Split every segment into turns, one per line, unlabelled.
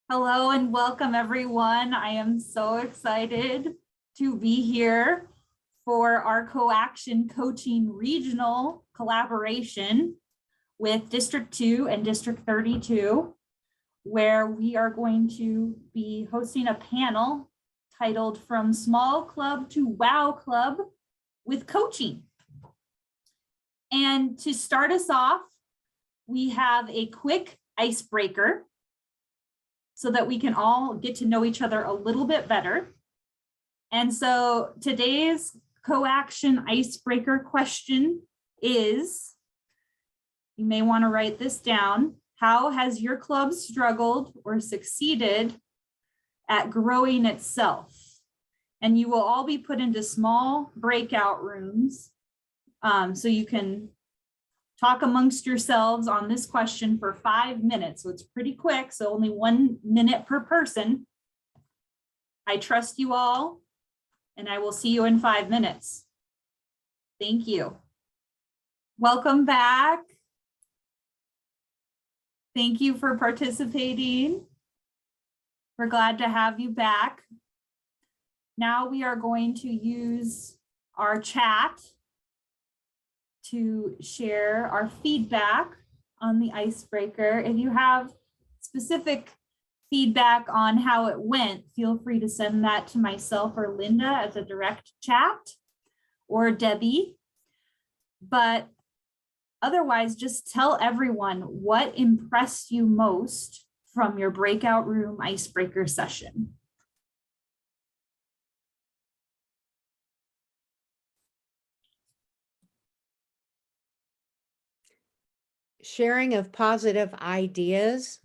Hello and welcome everyone. I am so excited to be here for our co-action coaching regional collaboration with District 2 and District 32, where we are going to be hosting a panel titled From Small Club to Wow Club with Coaching. And to start us off, we have a quick icebreaker so that we can all get to know each other a little bit better. And so today's co-action icebreaker question is, you may want to write this down: how has your club struggled or succeeded at growing itself? And you will all be put into small breakout rooms so you can talk amongst yourselves on this question for 5 minutes. So it's pretty quick, so only 1 minute per person. I trust you all, and I will see you in 5 minutes. Thank you. Welcome back. Thank you for participating. We're glad to have you back. Now we are going to use our chat to share our feedback on the icebreaker. If you have specific feedback on how it went, feel free to send that to myself or Linda as a direct chat, or Debbie. But otherwise, just tell everyone what impressed you most from your breakout room icebreaker session.
Sharing of positive ideas.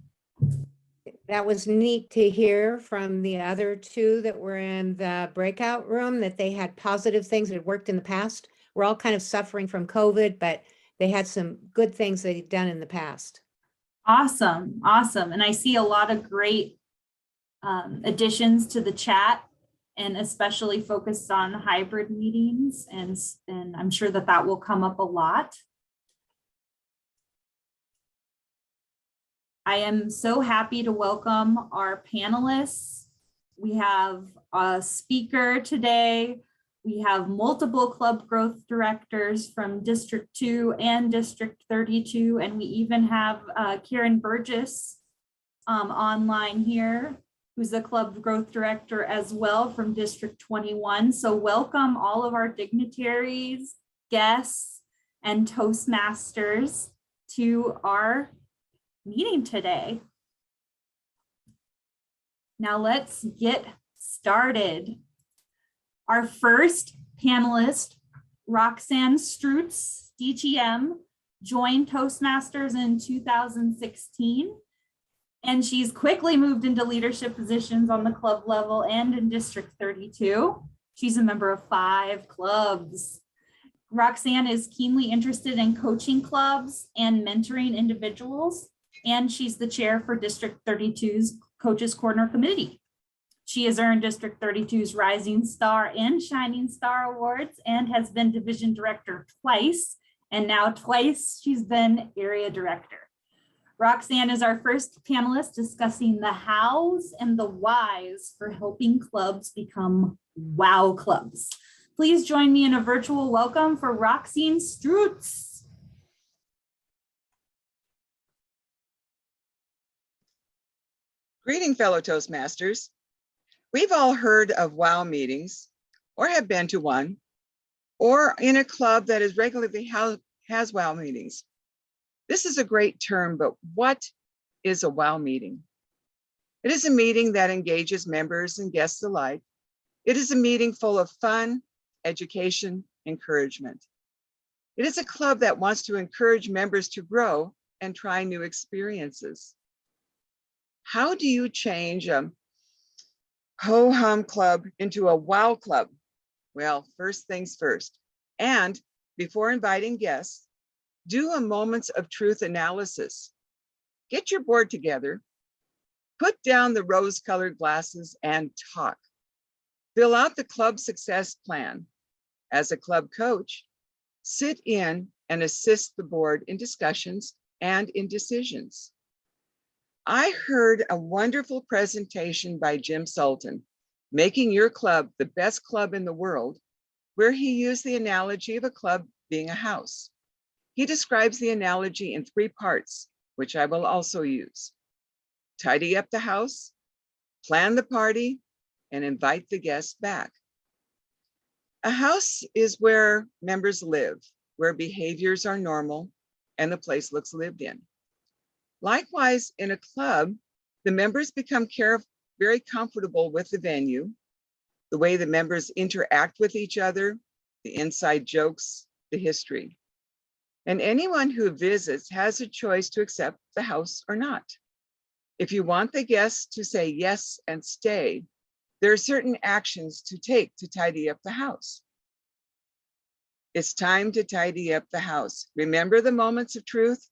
That was neat to hear from the other two that were in the breakout room, that they had positive things that had worked in the past. We're all kind of suffering from COVID, but they had some good things they'd done in the past.
Awesome, awesome. And I see a lot of great additions to the chat, and especially focused on hybrid meetings. And I'm sure that that will come up a lot. I am so happy to welcome our panelists. We have a speaker today. We have multiple club growth directors from District 2 and District 32. And we even have Heeren Burgess online here, who's a club growth director as well from District 21. So welcome all of our dignitaries, guests, and Toastmasters to our meeting today. Now let's get started. Our first panelist, Roxanne Strutz, DTM, joined Toastmasters in 2016, and she's quickly moved into leadership positions on the club level and in District 32. She's a member of 5 clubs. Roxanne is keenly interested in coaching clubs and mentoring individuals, and she's the chair for District 32's Coaches Corner Committee. She has earned District 32's Rising Star and Shining Star Awards and has been division director twice, and now twice she's been area director. Roxanne is our first panelist discussing the hows and the whys for helping clubs become wow clubs. Please join me in a virtual welcome for Roxanne Strutz.
Greeting, fellow Toastmasters. We've all heard of WOW meetings, or have been to one, or in a club that is regularly has WOW meetings. This is a great term, but what is a WOW meeting? It is a meeting that engages members and guests alike. It is a meeting full of fun, education, encouragement. It is a club that wants to encourage members to grow and try new experiences. How do you change a ho-hum club into a wow club? Well, first things first. And before inviting guests, do a moments of truth analysis. Get your board together, put down the rose-colored glasses and talk. Fill out the club success plan. As a club coach, sit in and assist the board in discussions and in decisions. I heard a wonderful presentation by Jim Sultan, making your club the best club in the world, where he used the analogy of a club being a house. He describes the analogy in 3 parts, which I will also use. Tidy up the house, plan the party, and invite the guests back. A house is where members live, where behaviors are normal, and the place looks lived in. Likewise, in a club, the members become very comfortable with the venue, the way the members interact with each other, the inside jokes, the history. And anyone who visits has a choice to accept the house or not. If you want the guests to say yes and stay, there are certain actions to take to tidy up the house. It's time to tidy up the house. Remember the moments of truth?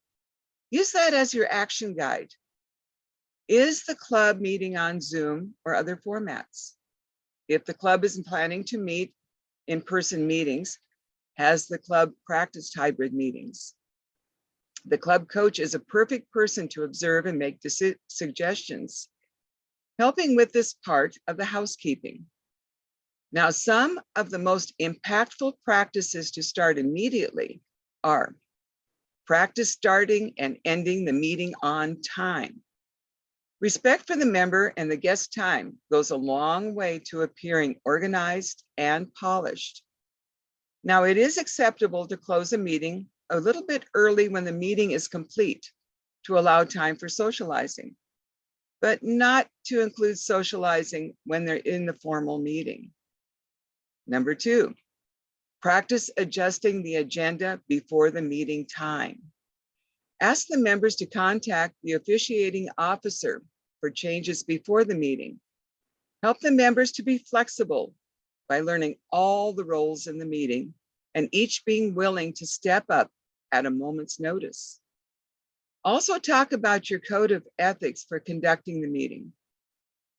Use that as your action guide. Is the club meeting on Zoom or other formats? If the club isn't planning to meet in-person meetings, has the club practiced hybrid meetings? The club coach is a perfect person to observe and make suggestions, helping with this part of the housekeeping. Now, some of the most impactful practices to start immediately are practice starting and ending the meeting on time. Respect for the member and the guest time goes a long way to appearing organized and polished. Now, it is acceptable to close a meeting a little bit early when the meeting is complete to allow time for socializing, but not to include socializing when they're in the formal meeting. Number 2, practice adjusting the agenda before the meeting time. Ask the members to contact the officiating officer for changes before the meeting. Help the members to be flexible by learning all the roles in the meeting and each being willing to step up at a moment's notice. Also talk about your code of ethics for conducting the meeting.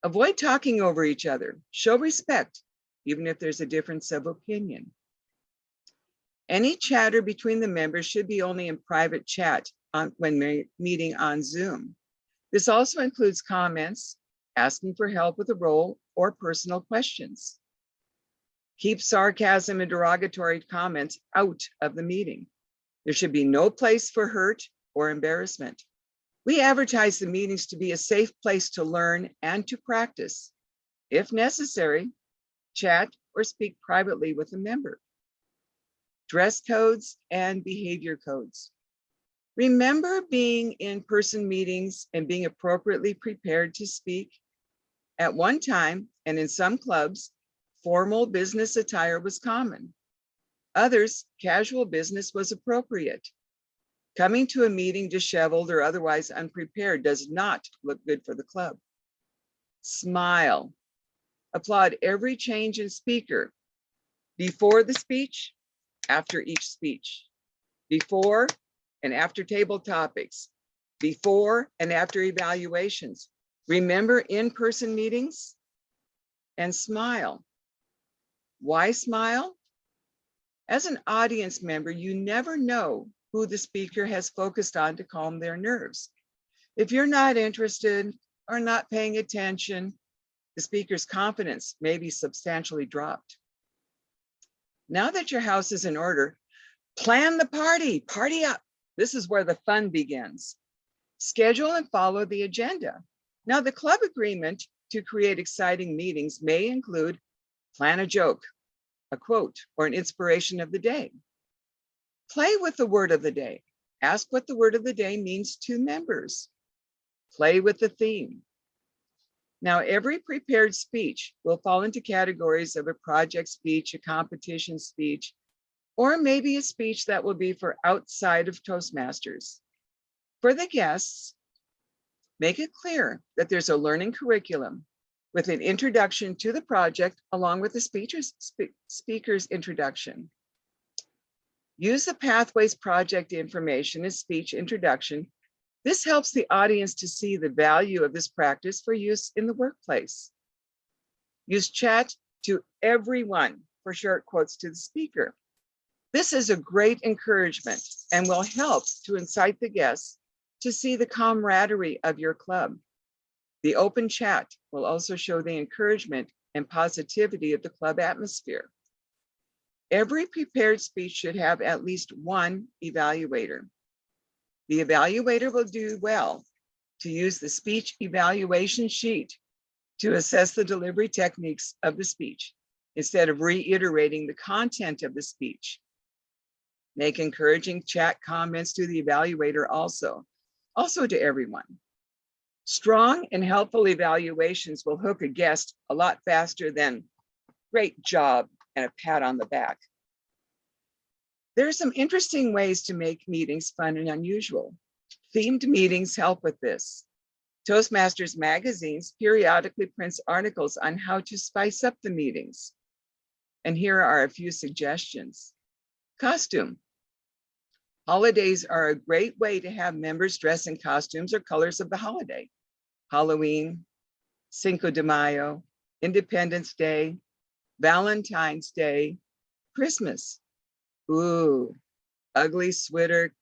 Avoid talking over each other. Show respect, even if there's a difference of opinion. Any chatter between the members should be only in private chat when meeting on Zoom. This also includes comments, asking for help with a role, or personal questions. Keep sarcasm and derogatory comments out of the meeting. There should be no place for hurt or embarrassment. We advertise the meetings to be a safe place to learn and to practice. If necessary, chat or speak privately with a member. Dress codes and behavior codes. Remember being in person meetings and being appropriately prepared to speak. At one time, and in some clubs, formal business attire was common. Others, casual business was appropriate. Coming to a meeting disheveled or otherwise unprepared does not look good for the club. Smile. Applaud every change in speaker. Before the speech, after each speech. Before and after table topics. Before and after evaluations. Remember in-person meetings? And smile. Why smile? As an audience member, you never know who the speaker has focused on to calm their nerves. If you're not interested or not paying attention, the speaker's confidence may be substantially dropped. Now that your house is in order, plan the party, party up. This is where the fun begins. Schedule and follow the agenda. Now, the club agreement to create exciting meetings may include plan a joke, a quote, or an inspiration of the day. Play with the word of the day. Ask what the word of the day means to members. Play with the theme. Now, every prepared speech will fall into categories of a project speech, a competition speech, or maybe a speech that will be for outside of Toastmasters. For the guests, make it clear that there's a learning curriculum with an introduction to the project along with the speaker's introduction. Use the Pathways project information as speech introduction. This helps the audience to see the value of this practice for use in the workplace. Use chat to everyone for short quotes to the speaker. This is a great encouragement and will help to incite the guests to see the camaraderie of your club. The open chat will also show the encouragement and positivity of the club atmosphere. Every prepared speech should have at least one evaluator. The evaluator will do well to use the speech evaluation sheet to assess the delivery techniques of the speech instead of reiterating the content of the speech. Make encouraging chat comments to the evaluator also to everyone. Strong and helpful evaluations will hook a guest a lot faster than great job and a pat on the back. There are some interesting ways to make meetings fun and unusual. Themed meetings help with this. Toastmasters magazines periodically prints articles on how to spice up the meetings. And here are a few suggestions. Costume. Holidays are a great way to have members dress in costumes or colors of the holiday. Halloween, Cinco de Mayo, Independence Day, Valentine's Day, Christmas. Ooh, ugly sweater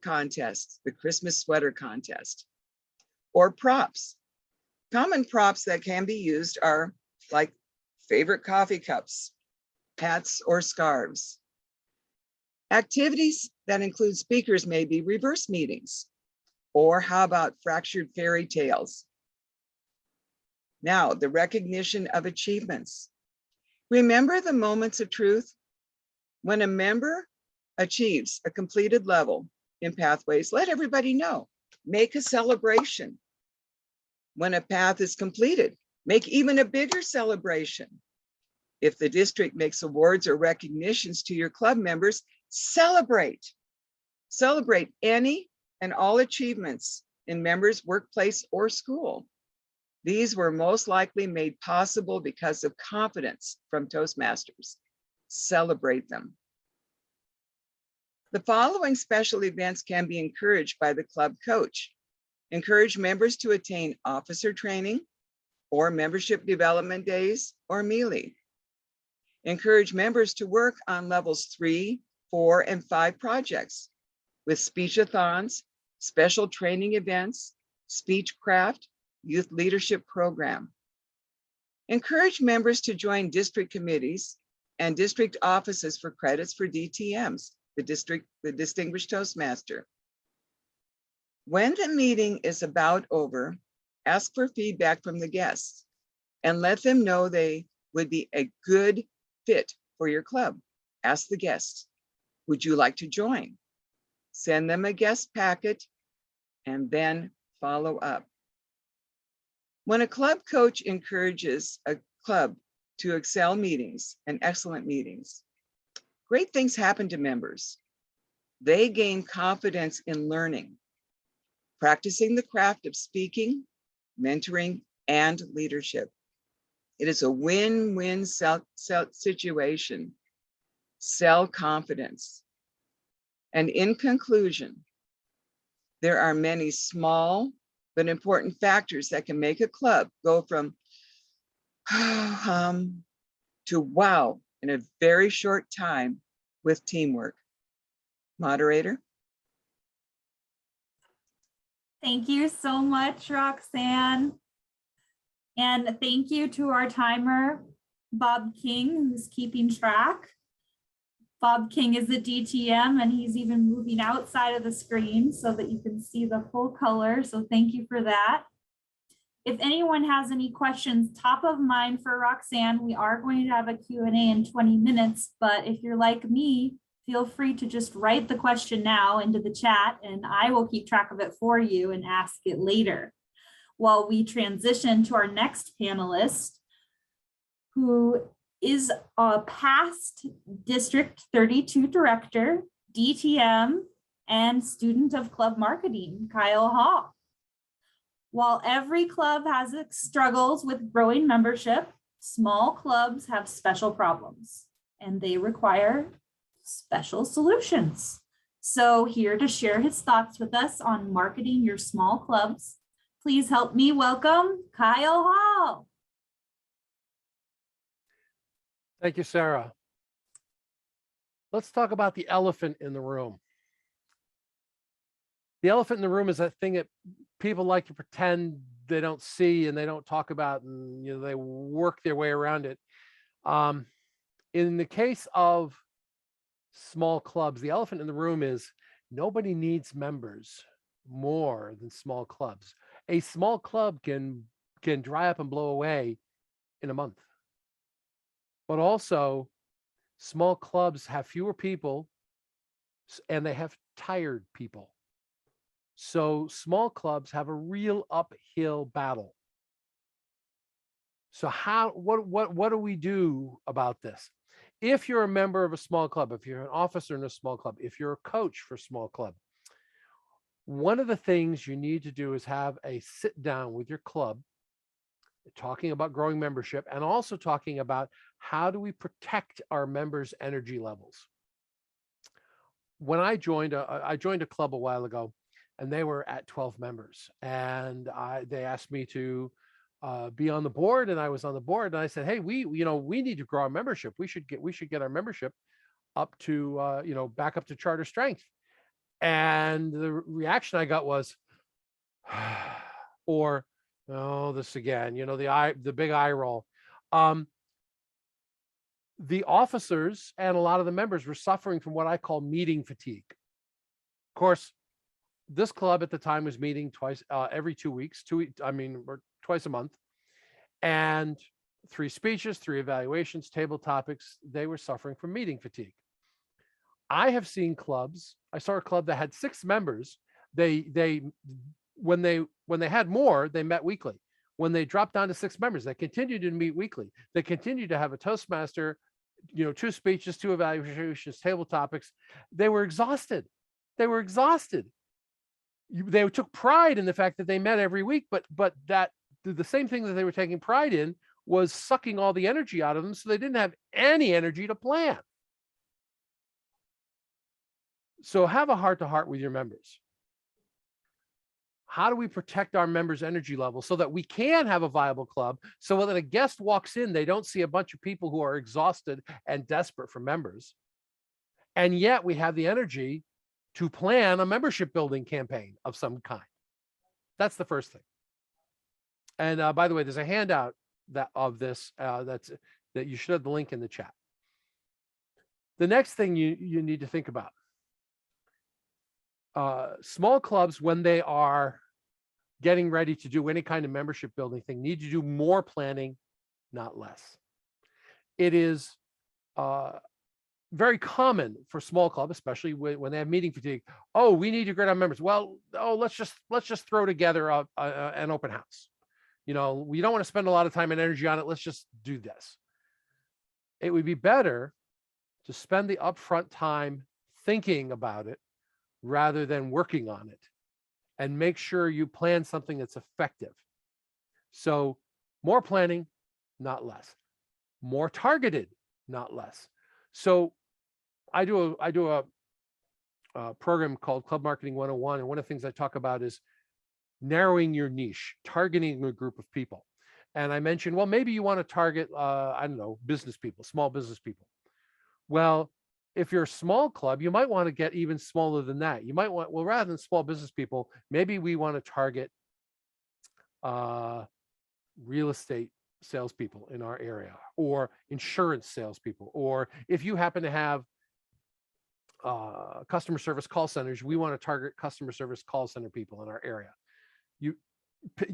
contest, the Christmas sweater contest. Or props. Common props that can be used are like favorite coffee cups, hats, or scarves. Activities that include speakers may be reverse meetings, or how about fractured fairy tales? Now, the recognition of achievements. Remember the moments of truth? When a member achieves a completed level in pathways, let everybody know. Make a celebration. When a path is completed, make even a bigger celebration. If the district makes awards or recognitions to your club members, celebrate. Celebrate any and all achievements in members' workplace or school. These were most likely made possible because of confidence from Toastmasters. Celebrate them. The following special events can be encouraged by the club coach. Encourage members to attain officer training or membership development days or melee. Encourage members to work on levels 3, 4, and 5 projects with speechathons, special training events, speech craft, youth leadership program. Encourage members to join district committees and district offices for credits for DTMs, the Distinguished Toastmaster. When the meeting is about over, ask for feedback from the guests and let them know they would be a good fit for your club. Ask the guests, would you like to join? Send them a guest packet and then follow up. When a club coach encourages a club to excel meetings and excellent meetings, great things happen to members. They gain confidence in learning, practicing the craft of speaking, mentoring, and leadership. It is a win-win situation. Sell confidence. And in conclusion, there are many small but important factors that can make a club go from to wow in a very short time with teamwork. Moderator.
Thank you so much, Roxanne. And thank you to our timer, Bob King, who's keeping track. Bob King is a DTM and he's even moving outside of the screen so that you can see the full color. So thank you for that. If anyone has any questions top of mind for Roxanne, we are going to have a Q&A in 20 minutes, but if you're like me, feel free to just write the question now into the chat and I will keep track of it for you and ask it later. While we transition to our next panelist, who is a past District 32 Director, DTM, and student of club marketing, Kyle Hall. While every club has its struggles with growing membership, small clubs have special problems and they require special solutions. So here to share his thoughts with us on marketing your small clubs, please help me welcome Kyle Hall.
Thank you, Sarah. Let's talk about the elephant in the room. The elephant in the room is that thing that people like to pretend they don't see and they don't talk about, and they work their way around it. In the case of small clubs, the elephant in the room is nobody needs members more than small clubs. A small club can dry up and blow away in a month. But also, small clubs have fewer people and they have tired people. So small clubs have a real uphill battle. So what do we do about this? If you're a member of a small club, if you're an officer in a small club, if you're a coach for a small club, one of the things you need to do is have a sit down with your club, talking about growing membership and also talking about how do we protect our members' energy levels. When I joined a club a while ago, and they were at 12 members, and they asked me to be on the board, and I was on the board, and I said, hey, we need to grow our membership. We should get our membership up to back up to charter strength. And the reaction I got was, or, oh, this again, the big eye roll. The officers and a lot of the members were suffering from what I call meeting fatigue. Of course, this club at the time was meeting twice every 2 weeks, or twice a month, and 3 speeches, 3 evaluations, table topics. They were suffering from meeting fatigue. I have seen clubs. I saw a club that had 6 members. When they had more, they met weekly. When they dropped down to 6 members, they continued to meet weekly. They continued to have a Toastmaster, 2 speeches, 2 evaluations, table topics. They were exhausted. They took pride in the fact that they met every week, but that the same thing that they were taking pride in was sucking all the energy out of them, so they didn't have any energy to plan. So have a heart-to-heart with your members. How do we protect our members' energy levels so that we can have a viable club, so when a guest walks in, they don't see a bunch of people who are exhausted and desperate for members, and yet we have the energy to plan a membership building campaign of some kind? That's the first thing. And by the way, there's a handout that you should have the link in the chat. The next thing you need to think about, small clubs, when they are getting ready to do any kind of membership building thing, need to do more planning, not less. It is very common for small club, especially when they have meeting fatigue. Oh, we need to get our members. Well, let's just throw together an open house. We don't want to spend a lot of time and energy on it. Let's just do this. It would be better to spend the upfront time thinking about it rather than working on it, and make sure you plan something that's effective. So more planning, not less. More targeted, not less. So I do a program called Club Marketing 101, and one of the things I talk about is narrowing your niche, targeting a group of people. And I mentioned, well, maybe you want to target, business people, small business people. Well, if you're a small club, you might want to get even smaller than that. You might want, well, rather than small business people, maybe we want to target real estate salespeople in our area, or insurance salespeople, or if you happen to have customer service call centers, we want to target customer service call center people in our area.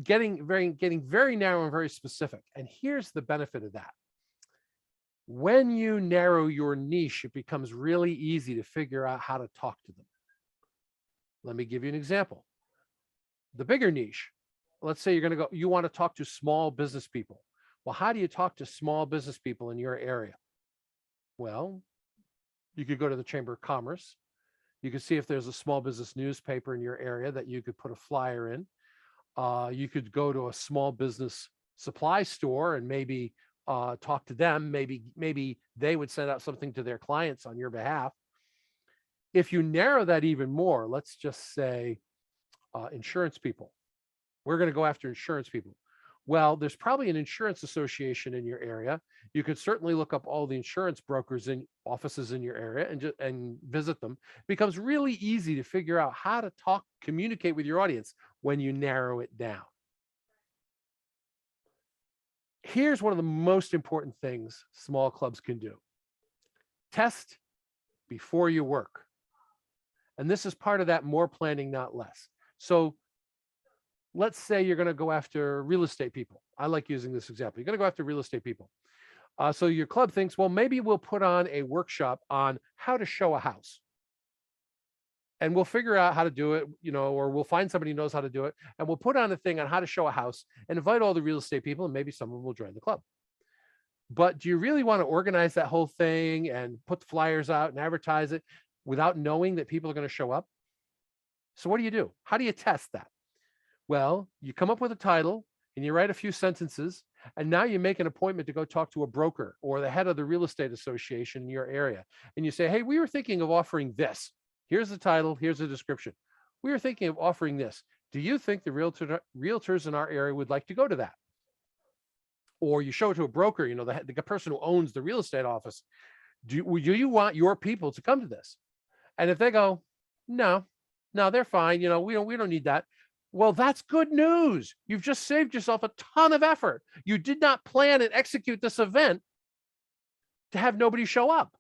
Getting very narrow and very specific. And here's the benefit of that. When you narrow your niche, it becomes really easy to figure out how to talk to them. Let me give you an example. The bigger niche, let's say you want to talk to small business people. Well, how do you talk to small business people in your area? Well, you could go to the Chamber of Commerce. You could see if there's a small business newspaper in your area that you could put a flyer in. You could go to a small business supply store and maybe talk to them. Maybe they would send out something to their clients on your behalf. If you narrow that even more, let's just say insurance people. We're going to go after insurance people. Well, there's probably an insurance association in your area. You could certainly look up all the insurance brokers in offices in your area and visit them. It becomes really easy to figure out how to communicate with your audience when you narrow it down. Here's one of the most important things small clubs can do. Test before you work. And this is part of that more planning, not less. So let's say you're going to go after real estate people. I like using this example. You're going to go after real estate people. So your club thinks, well, maybe we'll put on a workshop on how to show a house. And we'll figure out how to do it, or we'll find somebody who knows how to do it. And we'll put on a thing on how to show a house and invite all the real estate people, and maybe some of them will join the club. But do you really want to organize that whole thing and put the flyers out and advertise it without knowing that people are going to show up? So what do? How do you test that? Well, you come up with a title and you write a few sentences, and now you make an appointment to go talk to a broker or the head of the real estate association in your area. And you say, hey, we were thinking of offering this. Here's the title. Here's the description. We were thinking of offering this. Do you think the realtors in our area would like to go to that? Or you show it to a broker, the person who owns the real estate office. Do you want your people to come to this? And if they go, no, they're fine. We don't need that. Well, that's good news. You've just saved yourself a ton of effort. You did not plan and execute this event to have nobody show up.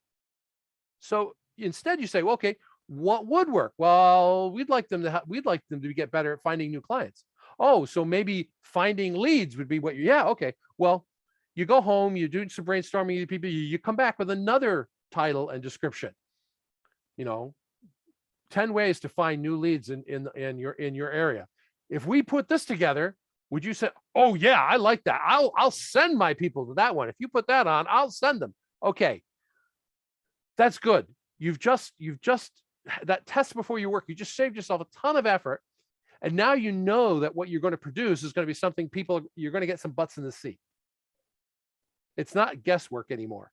So instead you say, well, okay, what would work? Well, we'd like them to get better at finding new clients. Oh, so maybe finding leads would be what okay. Well, you go home, you do some brainstorming with people, you come back with another title and description. 10 ways to find new leads in your area. If we put this together, would you say, oh yeah, I like that. I'll send my people to that one. If you put that on, I'll send them. Okay. That's good. You've just that test before you work, you just saved yourself a ton of effort. And now you know that what you're going to produce is going to be something you're going to get some butts in the seat. It's not guesswork anymore.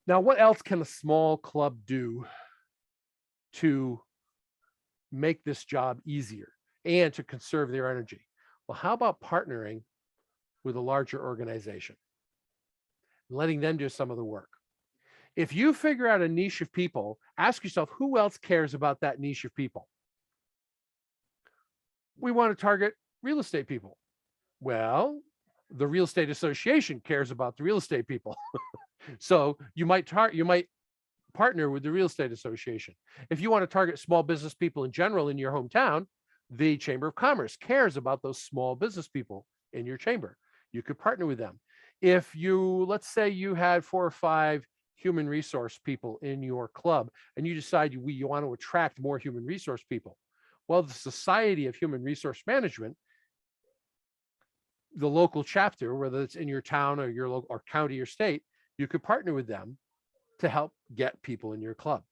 Now, what else can a small club do to make this job easier and to conserve their energy? Well, how about partnering with a larger organization, letting them do some of the work? If you figure out a niche of people, ask yourself, who else cares about that niche of people? We want to target real estate people. Well, the real estate association cares about the real estate people. So you might partner with the real estate association. If you want to target small business people in general in your hometown, the Chamber of Commerce cares about those small business people in your chamber. You could partner with them. If let's say you had 4 or 5 human resource people in your club, and you decide you want to attract more human resource people. Well, the Society of Human Resource Management, the local chapter, whether it's in your town or your local or county or state, you could partner with them to help get people in your club.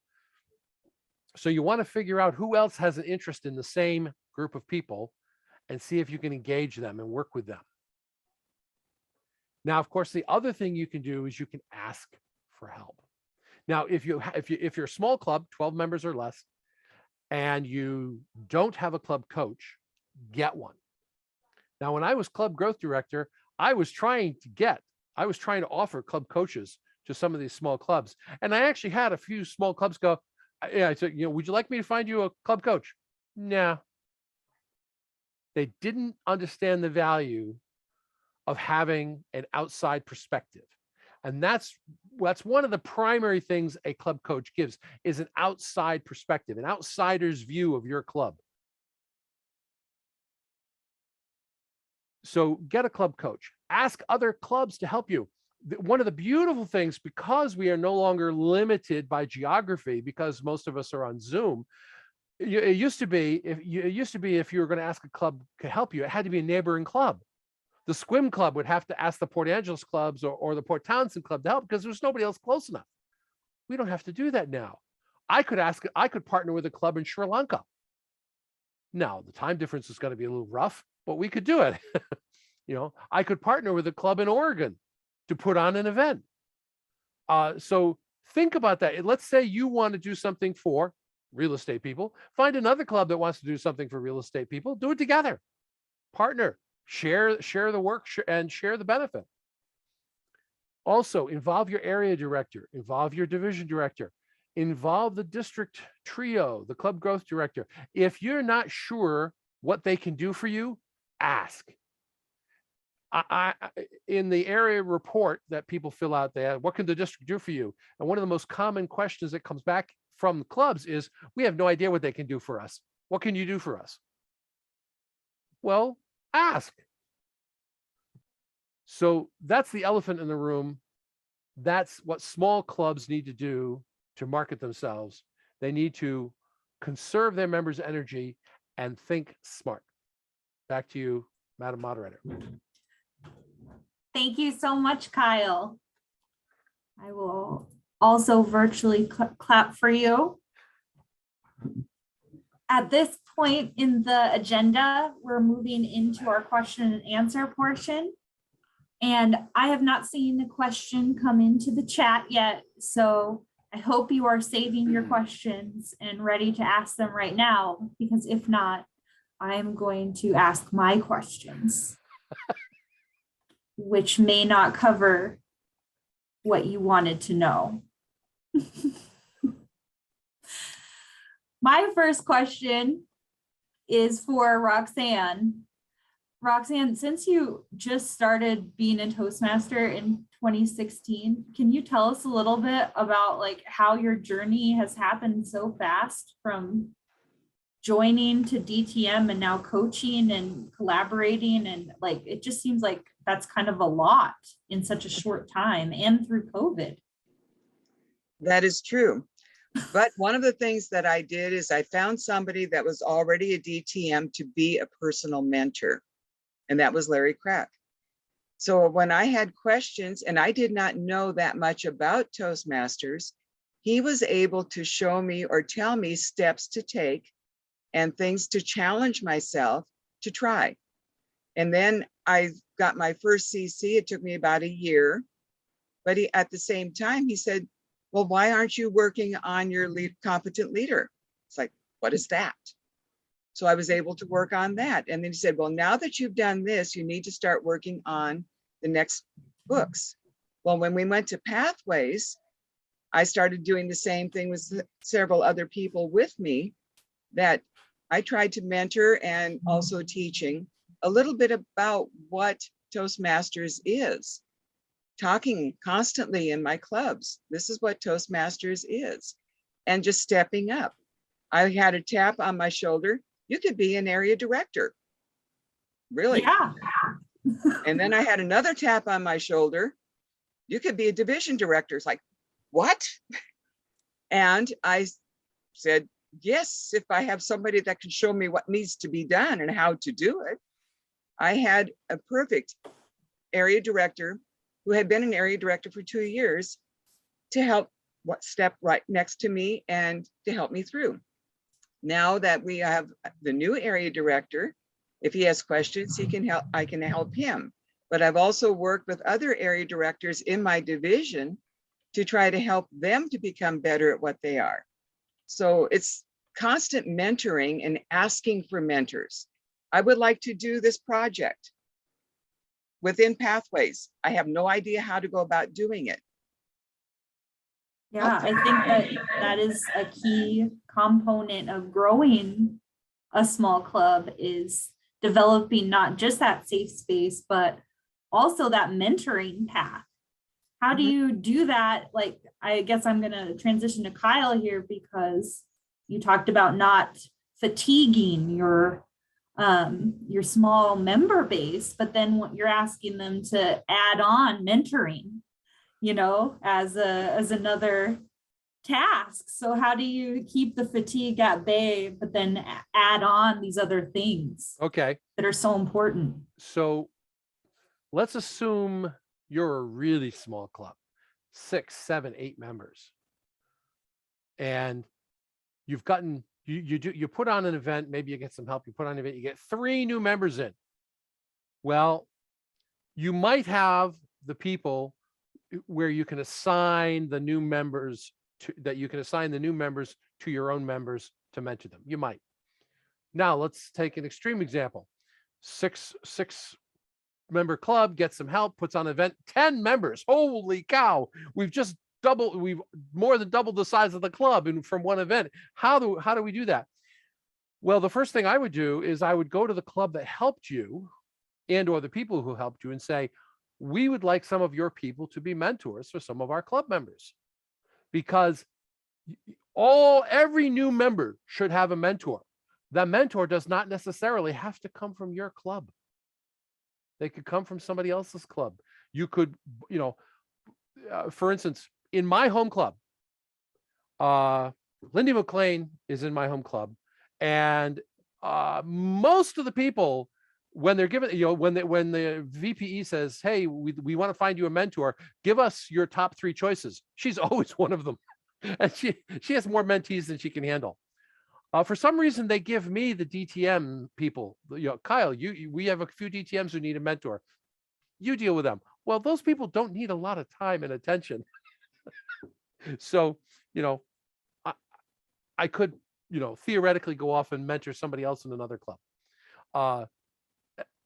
So you want to figure out who else has an interest in the same group of people and see if you can engage them and work with them. Now, of course, the other thing you can do is you can ask for help. Now, if you're a small club, 12 members or less, and you don't have a club coach, get one. Now, when I was club growth director, I was trying to offer club coaches to some of these small clubs. And I actually had a few small clubs go, I said, would you like me to find you a club coach? No. They didn't understand the value of having an outside perspective. And that's one of the primary things a club coach gives, is an outside perspective, an outsider's view of your club. So get a club coach. Ask other clubs to help you. One of the beautiful things, because we are no longer limited by geography, because most of us are on Zoom, it used to be if you were going to ask a club to help you, it had to be a neighboring club. The Swim Club would have to ask the Port Angeles clubs or the Port Townsend Club to help because there's nobody else close enough. We don't have to do that now. I could partner with a club in Sri Lanka. Now, the time difference is going to be a little rough, but we could do it. I could partner with a club in Oregon to put on an event. So think about that. Let's say you want to do something for real estate people. Find another club that wants to do something for real estate people. Do it together. partner, share the work and share the benefit. Also, involve your area director, involve your division director, involve the district trio, the club growth director. If you're not sure what they can do for you, ask. In the area report that people fill out there, what can the district do for you? And one of the most common questions that comes back from the clubs is, we have no idea what they can do for us. What can you do for us? Well, ask. So that's the elephant in the room. That's what small clubs need to do to market themselves. They need to conserve their members' energy and think smart. Back to you, Madam Moderator.
Thank you so much, Kyle. I will also virtually clap for you. At this point in the agenda, we're moving into our question and answer portion. And I have not seen a question come into the chat yet, so I hope you are saving your questions and ready to ask them right now, because if not, I'm going to ask my questions, which may not cover what you wanted to know. My first question is for Roxanne. Roxanne, since you just started being a Toastmaster in 2016, can you tell us a little bit about like how your journey has happened so fast from joining to DTM and now coaching and collaborating? And like, it just seems like that's kind of a lot in such a short time and through COVID.
That is true. But one of the things that I did is I found somebody that was already a DTM to be a personal mentor. And that was Larry Crack. So when I had questions and I did not know that much about Toastmasters, he was able to show me or tell me steps to take and things to challenge myself to try. And then I got my first CC. It took me about a year. But at the same time, he said, well, why aren't you working on your competent leader? It's like, what is that? So I was able to work on that. And then he said, well, now that you've done this, you need to start working on the next books. Well, when we went to Pathways, I started doing the same thing with several other people with me that I tried to mentor and also teaching a little bit about what Toastmasters is. Talking constantly in my clubs. This is what Toastmasters is. And just stepping up. I had a tap on my shoulder. You could be an area director. Really?
Yeah.
And then I had another tap on my shoulder. You could be a division director. It's like, what? And I said, yes, if I have somebody that can show me what needs to be done and how to do it. I had a perfect area director who had been an area director for 2 years to help step right next to me and to help me through. Now that we have the new area director, if he has questions, he can help. I can help him. But I've also worked with other area directors in my division to try to help them to become better at what they are. So it's constant mentoring and asking for mentors. I would like to do this project within Pathways. I have no idea how to go about doing it.
Yeah, I think that is a key component of growing a small club, is developing not just that safe space, but also that mentoring path. How do you do that? Like, I guess I'm going to transition to Kyle here, because you talked about not fatiguing your small member base, but then what you're asking them to add on mentoring, you know, as another task. So how do you keep the fatigue at bay, but then add on these other things
Okay.
that are so important? So
let's assume you're a really small club, 6, 7, 8 members. And you've gotten, you put on an event, maybe you get some help, you put on an event, you get 3 new members in. Well, you might have the people where you can assign the new members to your own members to mentor them. You might. Now let's take an extreme example. six member club, gets some help, puts on an event, 10 members. Holy cow. We've more than doubled the size of the club from one event. How do we do that? Well, the first thing I would do is I would go to the club that helped you and or the people who helped you and say, we would like some of your people to be mentors for some of our club members, because every new member should have a mentor. That mentor does not necessarily have to come from your club. They could come from somebody else's club. You could, for instance, in my home club, Lindy McLean is in my home club, and most of the people, when they're given, when the VPE says, hey, we want to find you a mentor, give us your top 3 choices, she's always one of them. And she has more mentees than she can handle. For some reason, they give me the DTM people. Kyle, we have a few DTMs who need a mentor. You deal with them. Well, those people don't need a lot of time and attention. So, I could, theoretically go off and mentor somebody else in another club.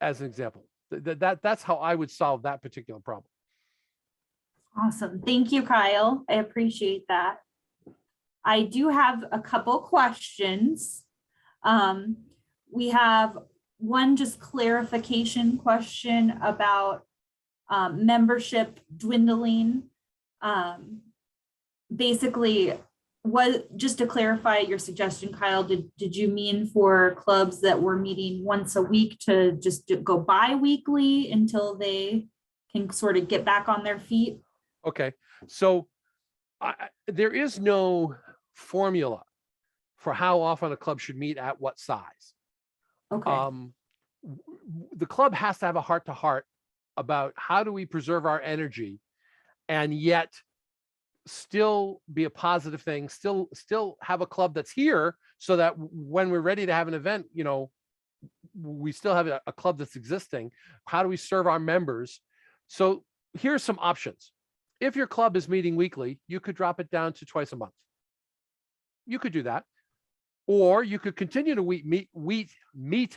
As an example, that's how I would solve that particular problem.
Awesome. Thank you, Kyle. I appreciate that. I do have a couple questions. We have one just clarification question about membership dwindling. Basically, just to clarify your suggestion, Kyle, did you mean for clubs that were meeting once a week to just go bi-weekly until they can sort of get back on their feet?
Okay, so there is no formula for how often a club should meet at what size.
Okay.
The club has to have a heart-to-heart about how do we preserve our energy and yet still be a positive thing, still have a club that's here so that when we're ready to have an event, we still have a club that's existing. How do we serve our members? So here's some options. If your club is meeting weekly, you could drop it down to twice a month. You could do that. Or you could continue to meet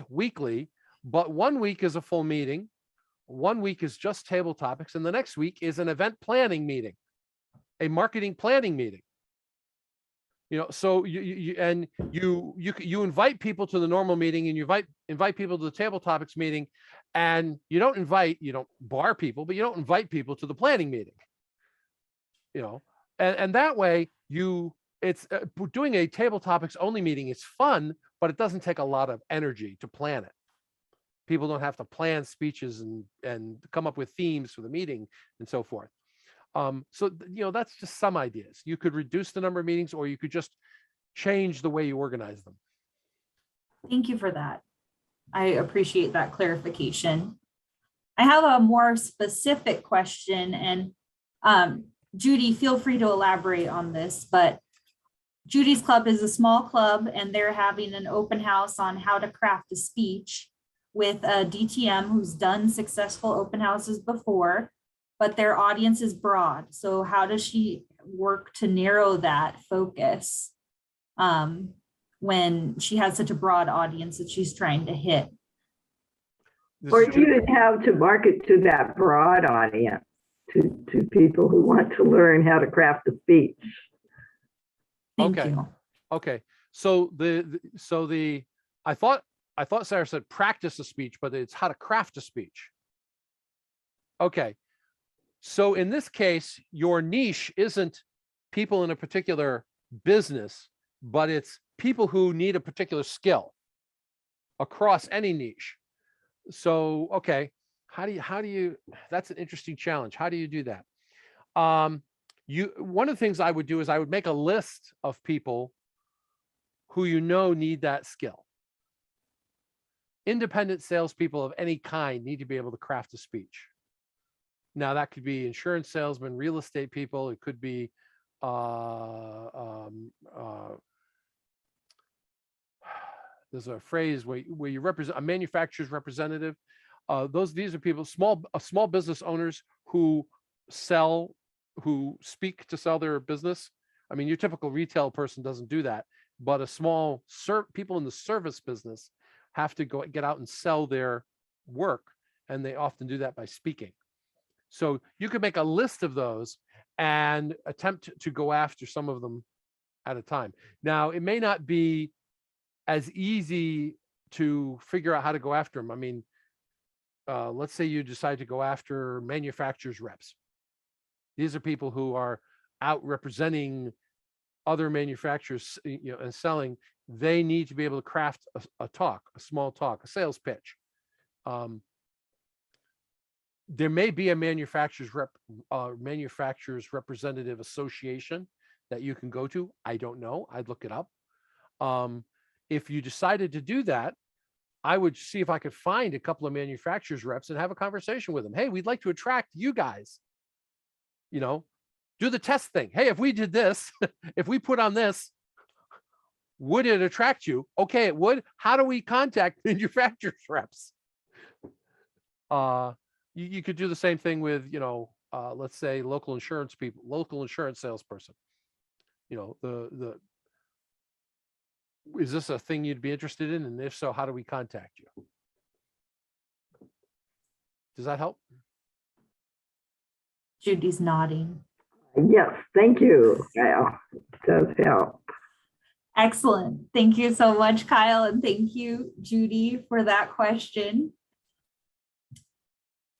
weekly, but 1 week is a full meeting, 1 week is just table topics, and the next week is an event planning meeting, a marketing planning meeting. So you invite people to the normal meeting, and you invite people to the table topics meeting, and you don't bar people, but you don't invite people to the planning meeting. And that way it's doing a table topics only meeting is fun, but it doesn't take a lot of energy to plan it. People don't have to plan speeches and come up with themes for the meeting and so forth. So that's just some ideas. You could reduce the number of meetings, or you could just change the way you organize them.
Thank you for that. I appreciate that clarification. I have a more specific question, and Judy, feel free to elaborate on this, but Judy's club is a small club, and they're having an open house on how to craft a speech with a DTM who's done successful open houses before, but their audience is broad. So how does she work to narrow that focus when she has such a broad audience that she's trying to hit?
Or even how to market to that broad audience, to people who want to learn how to craft a speech.
Thank you.
Okay. So I thought Sarah said practice a speech, but it's how to craft a speech. Okay. So in this case, your niche isn't people in a particular business, but it's people who need a particular skill across any niche. So, okay, how do you, that's an interesting challenge. How do you do that? One of the things I would do is I would make a list of people who need that skill. Independent salespeople of any kind need to be able to craft a speech. Now that could be insurance salesmen, real estate people. It could be there's a phrase where you represent a manufacturer's representative. These are people, small business owners who speak to sell their business. I mean, your typical retail person doesn't do that, but people in the service business have to get out and sell their work, and they often do that by speaking. So you could make a list of those and attempt to go after some of them at a time. Now, it may not be as easy to figure out how to go after them. I mean, let's say you decide to go after manufacturers reps. These are people who are out representing other manufacturers, and selling. They need to be able to craft a talk, a small talk, a sales pitch. There may be a manufacturers representative association that you can go to. I don't know. I'd look it up. If you decided to do that, I would see if I could find a couple of manufacturers reps and have a conversation with them. Hey, we'd like to attract you guys. Do the test thing. Hey, if we did this, if we put on this, would it attract you? Okay, it would. How do we contact manufacturers reps? You could do the same thing with, let's say local insurance people, local insurance salesperson. Is this a thing you'd be interested in? And if so, how do we contact you? Does that help?
Judy's nodding.
Yes, thank you, Kyle. It does help.
Excellent. Thank you so much, Kyle. And thank you, Judy, for that question.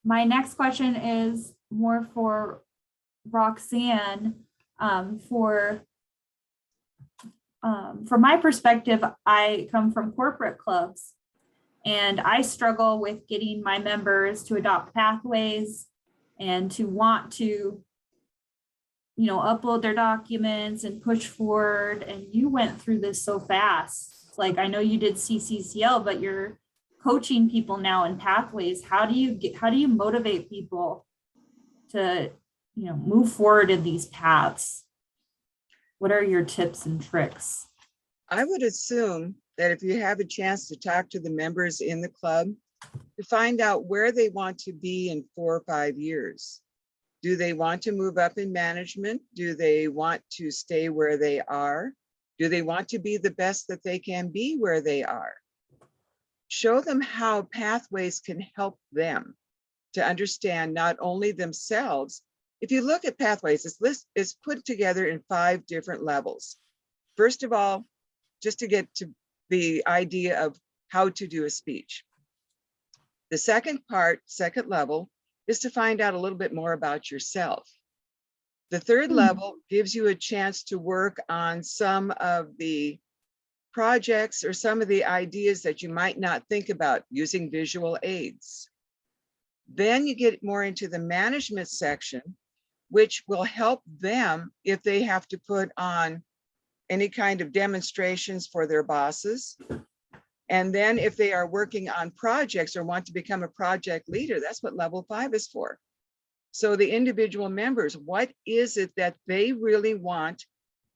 My next question is more for Roxanne. From my perspective, I come from corporate clubs, and I struggle with getting my members to adopt pathways and to want to, upload their documents and push forward. And you went through this so fast. Like, I know you did CCCL, but you're coaching people now in pathways. How do you motivate people to, move forward in these paths? What are your tips and tricks?
I would assume that if you have a chance to talk to the members in the club, to find out where they want to be in 4 or 5 years. Do they want to move up in management? Do they want to stay where they are? Do they want to be the best that they can be where they are? Show them how pathways can help them to understand not only themselves. If you look at pathways, this list is put together in 5 different levels. First of all, just to get to the idea of how to do a speech. The second level, is to find out a little bit more about yourself. The third level gives you a chance to work on some of the projects or some of the ideas that you might not think about using visual aids. Then you get more into the management section, which will help them if they have to put on any kind of demonstrations for their bosses. And then if they are working on projects or want to become a project leader, that's what level 5 is for. So the individual members, what is it that they really want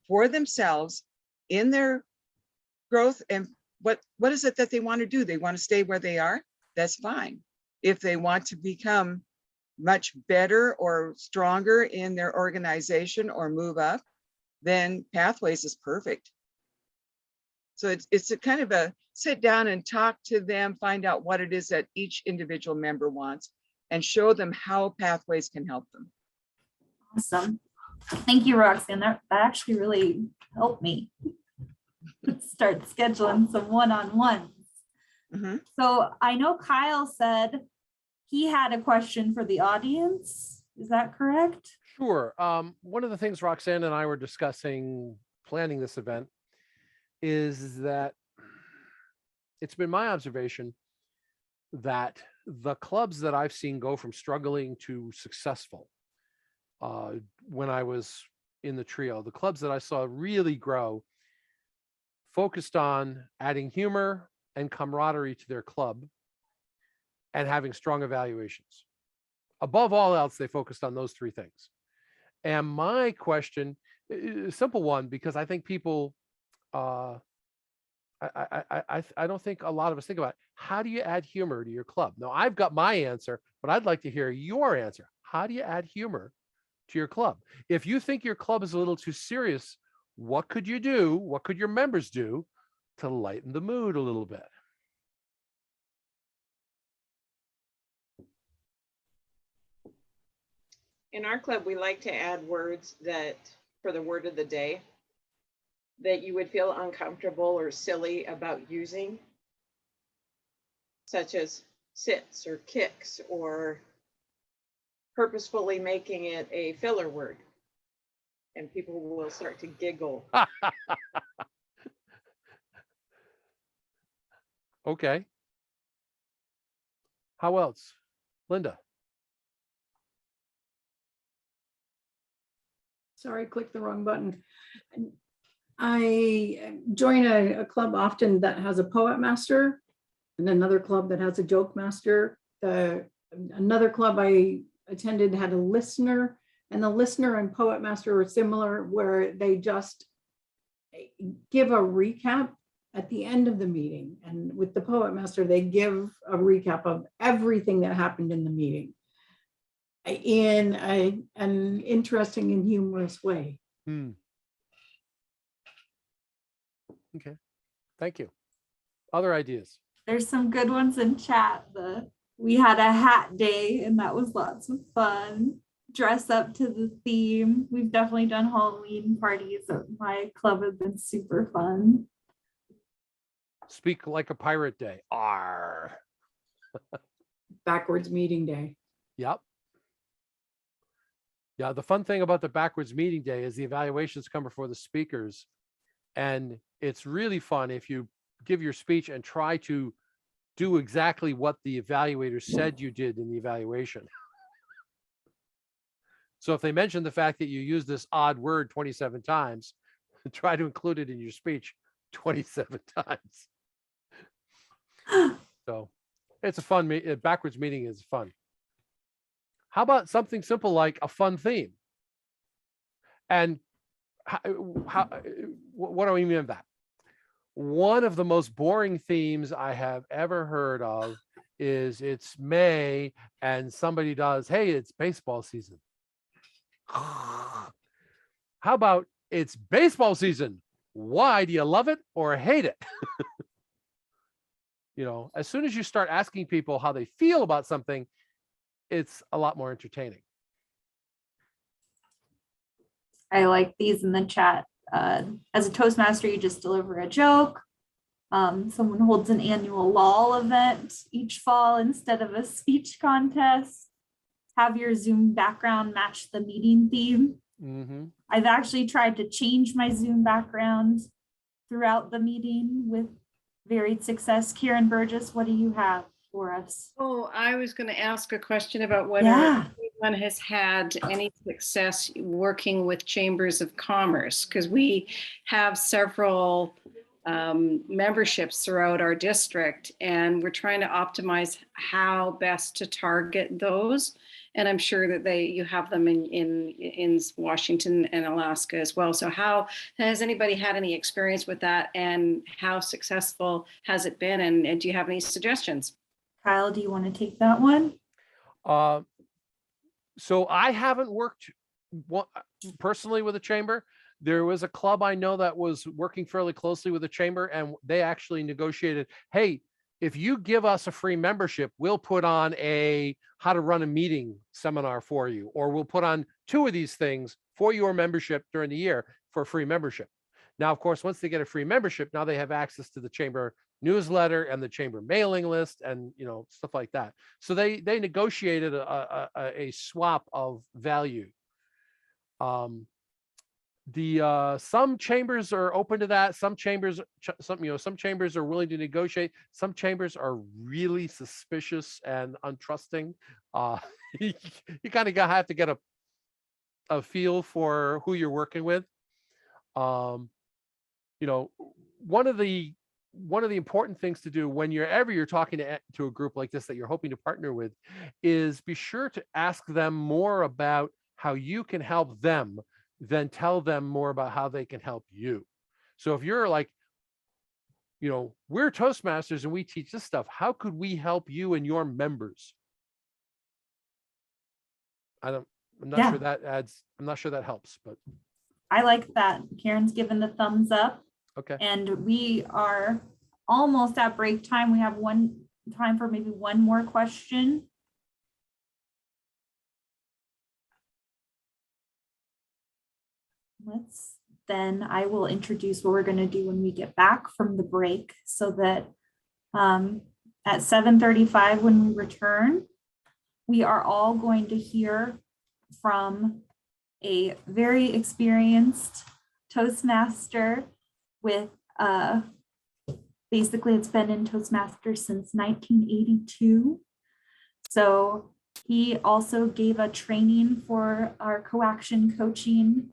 for themselves in their growth, and what is it that they want to do? They want to stay where they are? That's fine. If they want to become much better or stronger in their organization or move up, then Pathways is perfect. So it's a kind of a sit down and talk to them, find out what it is that each individual member wants, and show them how Pathways can help them.
Awesome. Thank you, Roxanne. That actually really helped me start scheduling some one-on-ones.
Mm-hmm.
So I know Kyle said he had a question for the audience. Is that correct?
Sure. One of the things Roxanne and I were discussing planning this event is that it's been my observation that the clubs that I've seen go from struggling to successful, when I was in the trio, the clubs that I saw really grow focused on adding humor and camaraderie to their club and having strong evaluations. Above all else, they focused on those 3 things. And my question is a simple one, because I think people, I don't think a lot of us think about it. How do you add humor to your club? Now, I've got my answer, but I'd like to hear your answer. How do you add humor to your club? If you think your club is a little too serious, what could you do? What could your members do to lighten the mood a little bit?
In our club, we like to add words that, for the word of the day, that you would feel uncomfortable or silly about using, such as sits or kicks, or purposefully making it a filler word. And people will start to giggle.
Okay. How else? Linda?
Sorry, clicked the wrong button. I join a club often that has a poet master and another club that has a joke master. Another club I attended had a listener, and the listener and poet master were similar, where they just give a recap at the end of the meeting. And with the poet master, they give a recap of everything that happened in the meeting in an interesting and humorous way.
Okay, thank you. Other ideas?
There's some good ones in chat. We had a hat day and that was lots of fun. Dress up to the theme. We've definitely done Halloween parties at my club, have been super fun.
Speak like a pirate day. Arr.
Backwards meeting day.
Yep. Yeah, the fun thing about the backwards meeting day is the evaluations come before the speakers. And it's really fun if you give your speech and try to do exactly what the evaluator said you did in the evaluation. So if they mention the fact that you use this odd word 27 times, try to include it in your speech 27 times. So it's a fun, backwards meeting is fun. How about something simple like a fun theme? And what do I mean by that? One of the most boring themes I have ever heard of is it's May and somebody does, hey, it's baseball season. How about it's baseball season? Why do you love it or hate it? You know, as soon as you start asking people how they feel about something, it's a lot more entertaining.
I like these in the chat. As a Toastmaster, you just deliver a joke. Someone holds an annual LOL event each fall instead of a speech contest. Have your Zoom background match the meeting theme. I've actually tried to change my Zoom background throughout the meeting with varied success. Karen Burgess, what do you have for us?
Oh, I was going to ask a question about whether anyone has had any success working with chambers of commerce, because we have several memberships throughout our district, and we're trying to optimize how best to target those. And I'm sure that you have them in Washington and Alaska as well. So how has anybody had any experience with that, and how successful has it been? And do you have any suggestions?
Kyle, do you want to take that one?
So I haven't worked personally with a chamber. There was a club I know that was working fairly closely with a chamber, and they actually negotiated, hey, if you give us a free membership, we'll put on a how to run a meeting seminar for you, or we'll put on 2 of these things for your membership during the year for free membership. Now, of course, once they get a free membership, now they have access to the chamber newsletter and the chamber mailing list and, you know, stuff like that. So they negotiated a swap of value. Some chambers are open to that. Some chambers are willing to negotiate. Some chambers are really suspicious and untrusting. You kind of have to get a feel for who you're working with. You know, one of the important things to do whenever you're talking to a group like this that you're hoping to partner with is be sure to ask them more about how you can help them than tell them more about how they can help you. So if you're like, you know, we're Toastmasters and we teach this stuff, how could we help you and your members? I'm not sure that helps, but
I like that. Karen's given the thumbs up.
Okay.
And we are almost at break time. We have time for maybe one more question. Then I will introduce what we're going to do when we get back from the break, so that at 7:35 when we return, we are all going to hear from a very experienced Toastmaster with basically it's been in Toastmasters since 1982. So he also gave a training for our co-action coaching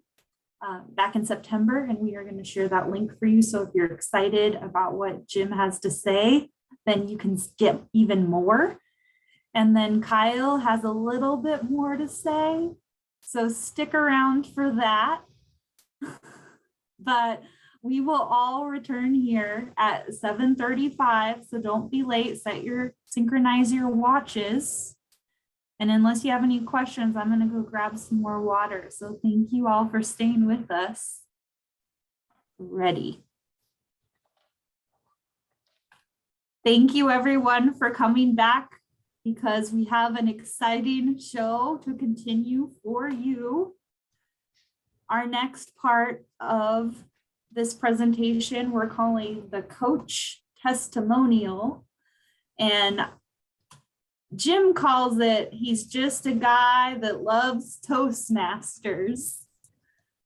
back in September, and we are going to share that link for you. So if you're excited about what Jim has to say, then you can get even more. And then Kyle has a little bit more to say, so stick around for that. But we will all return here at 7:35, so don't be late. Synchronize your watches. And unless you have any questions, I'm going to go grab some more water. So thank you all for staying with us. Ready. Thank you everyone for coming back, because we have an exciting show to continue for you. Our next part of this presentation we're calling the Coach Testimonial, and Jim calls it, he's just a guy that loves Toastmasters,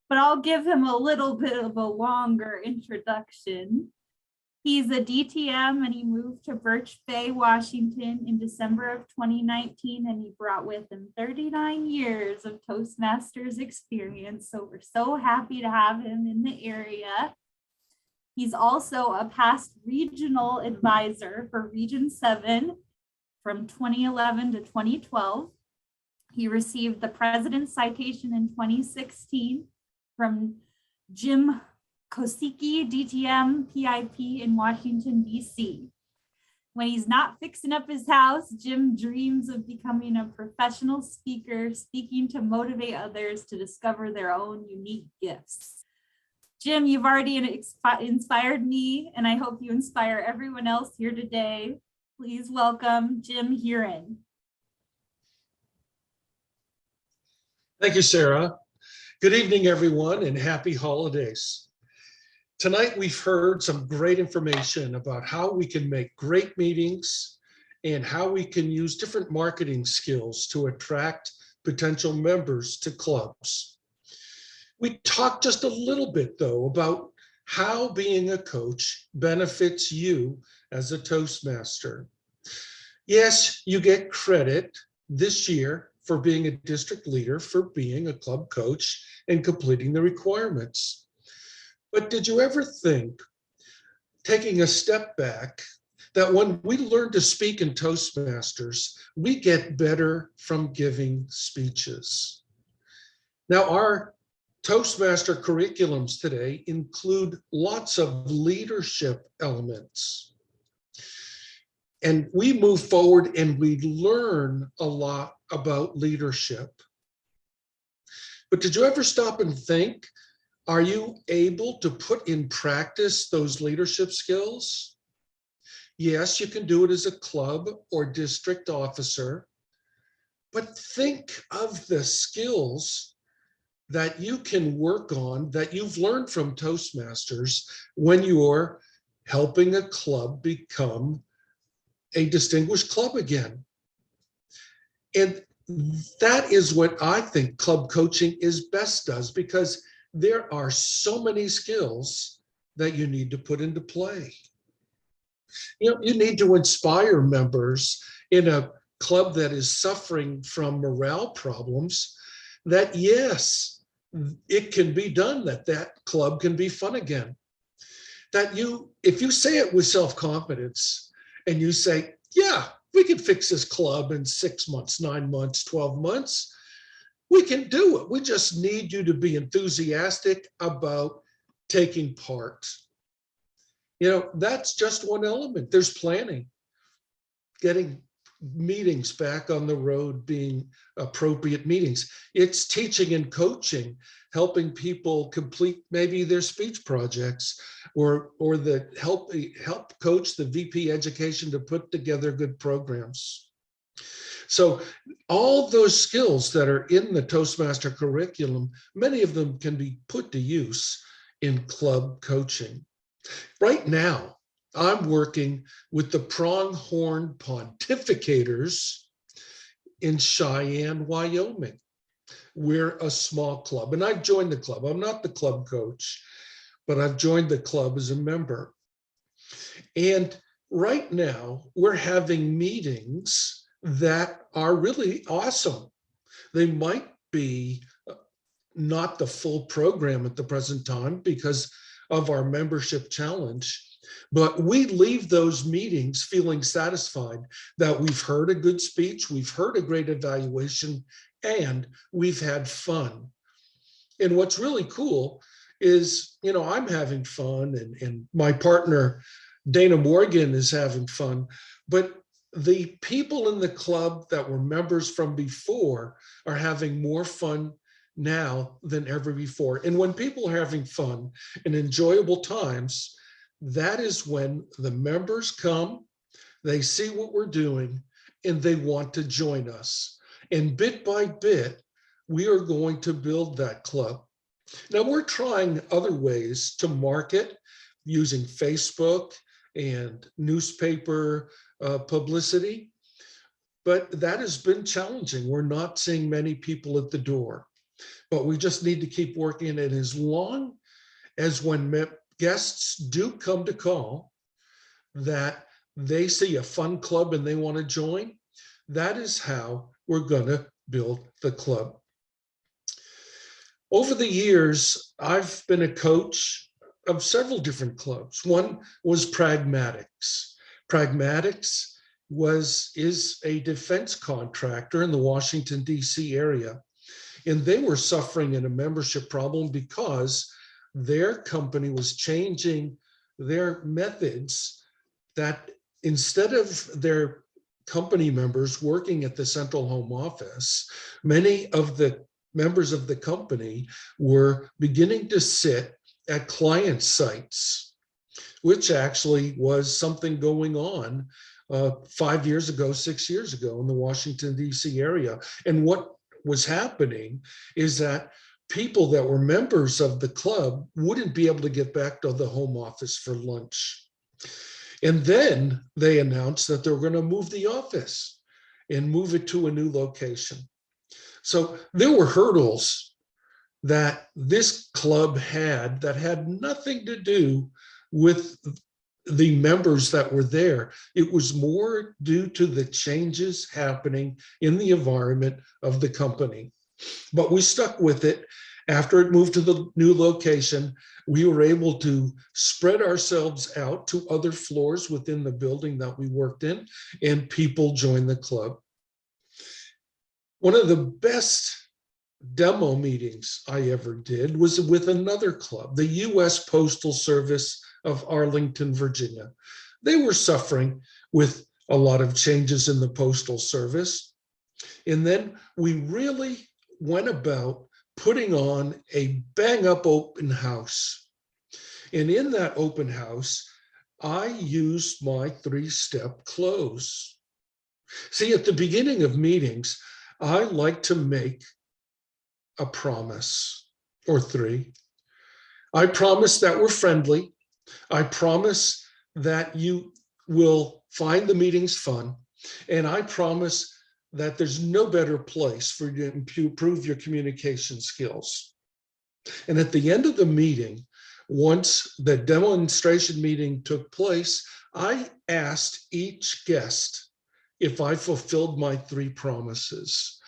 but I'll give him a little bit of a longer introduction. He's a DTM and he moved to Birch Bay, Washington in December of 2019, and he brought with him 39 years of Toastmasters experience. So we're so happy to have him in the area. He's also a past regional advisor for Region 7 from 2011 to 2012. He received the President's Citation in 2016 from Jim Kosicki, DTM, PIP in Washington, DC. When he's not fixing up his house, Jim dreams of becoming a professional speaker, speaking to motivate others to discover their own unique gifts. Jim, you've already inspired me, and I hope you inspire everyone else here today. Please welcome Jim Heeren.
Thank you, Sarah. Good evening, everyone, and happy holidays. Tonight, we've heard some great information about how we can make great meetings and how we can use different marketing skills to attract potential members to clubs. We talked just a little bit, though, about how being a coach benefits you as a Toastmaster. Yes, you get credit this year for being a district leader, for being a club coach and completing the requirements. But did you ever think, taking a step back, that when we learn to speak in Toastmasters, we get better from giving speeches? Now, our Toastmaster curriculums today include lots of leadership elements. And we move forward and we learn a lot about leadership. But did you ever stop and think, are you able to put in practice those leadership skills? Yes, you can do it as a club or district officer, but think of the skills that you can work on that you've learned from Toastmasters when you're helping a club become a distinguished club again. And that is what I think club coaching is best does, because there are so many skills that you need to put into play. You know, you need to inspire members in a club that is suffering from morale problems that, yes, it can be done, that club can be fun again. That if you say it with self-confidence and you say, yeah, we can fix this club in 6 months, 9 months, 12 months, we can do it. We just need you to be enthusiastic about taking part. You know, that's just one element. There's planning, getting meetings back on the road, being appropriate meetings. It's teaching and coaching, helping people complete maybe their speech projects, or help coach the VP education to put together good programs. So all those skills that are in the Toastmaster curriculum, many of them can be put to use in club coaching. Right now, I'm working with the Pronghorn Pontificators in Cheyenne, Wyoming. We're a small club, and I've joined the club. I'm not the club coach, but I've joined the club as a member. And right now, we're having meetings that are really awesome. They might be not the full program at the present time because of our membership challenge, but we leave those meetings feeling satisfied that we've heard a good speech, we've heard a great evaluation, and we've had fun. And what's really cool is, I'm having fun, and my partner, Dana Morgan, is having fun, but the people in the club that were members from before are having more fun now than ever before. And when people are having fun and enjoyable times, that is when the members come, they see what we're doing, and they want to join us. And bit by bit, we are going to build that club. Now, we're trying other ways to market using Facebook and newspaper publicity, but that has been challenging. We're not seeing many people at the door, but we just need to keep working it. As long as when guests do come to call, that they see a fun club and they want to join, that is how we're going to build the club. Over the years, I've been a coach of several different clubs. One was Pragmatics. Pragmatics is a defense contractor in the Washington, D.C. area. And they were suffering in a membership problem because their company was changing their methods, that instead of their company members working at the central home office, many of the members of the company were beginning to sit at client sites, which actually was something going on 5 years ago, 6 years ago in the Washington, D.C. area. And what was happening is that people that were members of the club wouldn't be able to get back to the home office for lunch. And then they announced that they were going to move the office and move it to a new location. So there were hurdles that this club had that had nothing to do with the members that were there. It was more due to the changes happening in the environment of the company. But we stuck with it. After it moved to the new location, we were able to spread ourselves out to other floors within the building that we worked in, and people joined the club. One of the best demo meetings I ever did was with another club, the U.S. Postal Service of Arlington, Virginia. They were suffering with a lot of changes in the Postal Service. And then we really went about putting on a bang-up open house. And in that open house, I used my 3-step close. See, at the beginning of meetings, I like to make a promise or 3. I promise that we're friendly. I promise that you will find the meetings fun. And I promise that there's no better place for you to improve your communication skills. And at the end of the meeting, once the demonstration meeting took place, I asked each guest if I fulfilled my 3 promises.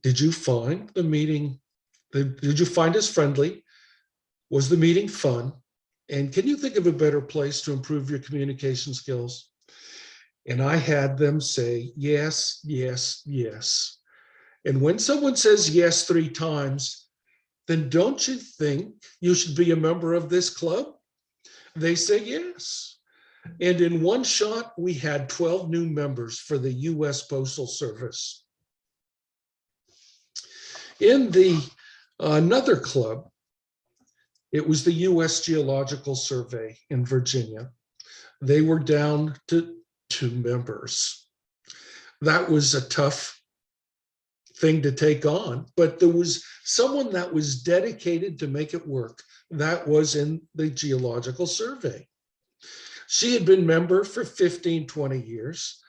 Did you find the meeting? Did you find us friendly? Was the meeting fun? And can you think of a better place to improve your communication skills? And I had them say, yes, yes, yes. And when someone says yes 3 times, then don't you think you should be a member of this club? They say yes. And in one shot, we had 12 new members for the U.S. Postal Service. In another club, it was the U.S. Geological Survey in Virginia. They were down to 2 members. That was a tough thing to take on, but there was someone that was dedicated to make it work. That was in the Geological Survey. She had been member for 15, 20 years.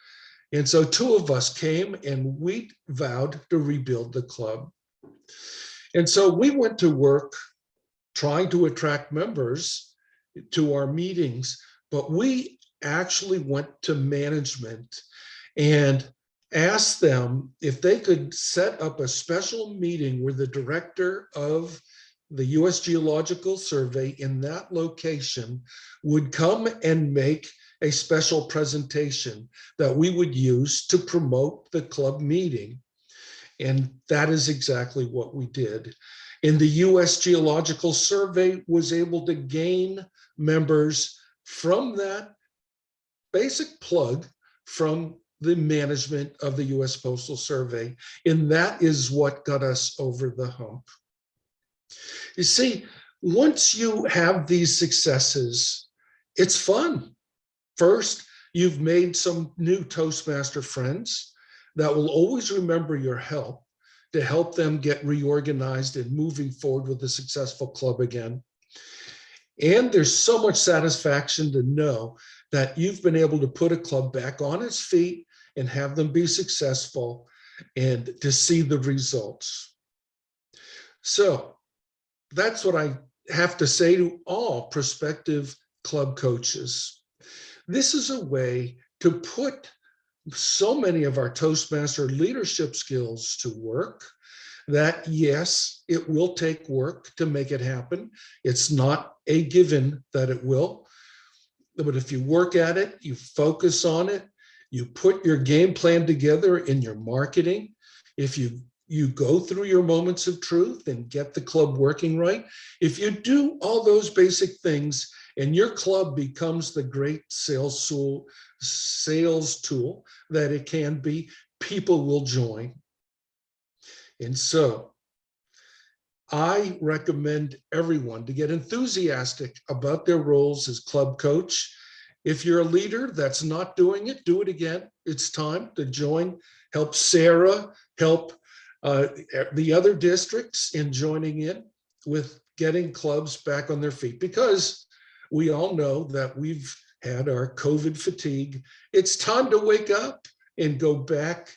And so two of us came and we vowed to rebuild the club. And so we went to work trying to attract members to our meetings, but we actually went to management and asked them if they could set up a special meeting where the director of the US Geological Survey in that location would come and make a special presentation that we would use to promote the club meeting. And that is exactly what we did. And the US Geological Survey was able to gain members from that basic plug from the management of the US Postal Survey. And that is what got us over the hump. You see, once you have these successes, it's fun. First, you've made some new Toastmaster friends that will always remember your help to help them get reorganized and moving forward with a successful club again. And there's so much satisfaction to know that you've been able to put a club back on its feet and have them be successful and to see the results. So that's what I have to say to all prospective club coaches. This is a way to put so many of our Toastmaster leadership skills to work that, yes, it will take work to make it happen. It's not a given that it will. But if you work at it, you focus on it, you put your game plan together in your marketing, if you go through your moments of truth and get the club working right, if you do all those basic things and your club becomes the great sales tool that it can be, people will join. And so I recommend everyone to get enthusiastic about their roles as club coach. If you're a leader that's not doing it, do it again. It's time to join, help Sarah, help the other districts in joining in with getting clubs back on their feet, because we all know that we've had our COVID fatigue. It's time to wake up and go back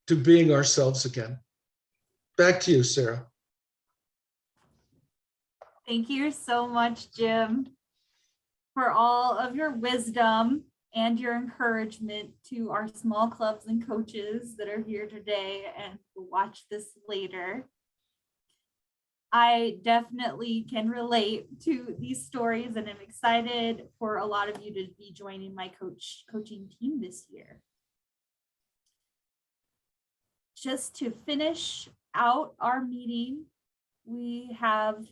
to being ourselves again. Back to you, Sarah.
Thank you so much, Jim, for all of your wisdom and your encouragement to our small clubs and coaches that are here today and will watch this later. I definitely can relate to these stories, and I'm excited for a lot of you to be joining my coaching team this year. Just to finish out our meeting, we have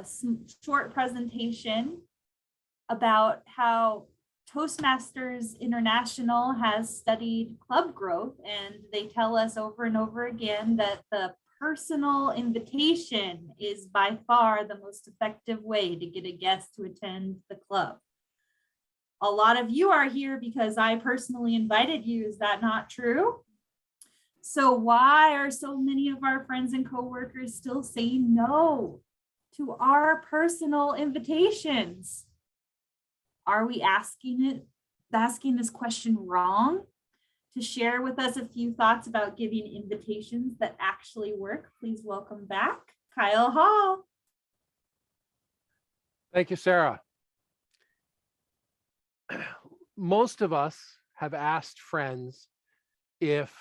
some short presentation about how Toastmasters International has studied club growth, and they tell us over and over again that the personal invitation is by far the most effective way to get a guest to attend the club. A lot of you are here because I personally invited you. Is that not true? So why are so many of our friends and coworkers still saying no to our personal invitations? Are we asking this question wrong? To share with us a few thoughts about giving invitations that actually work, please welcome back Kyle Hall.
Thank you, Sarah. Most of us have asked friends if,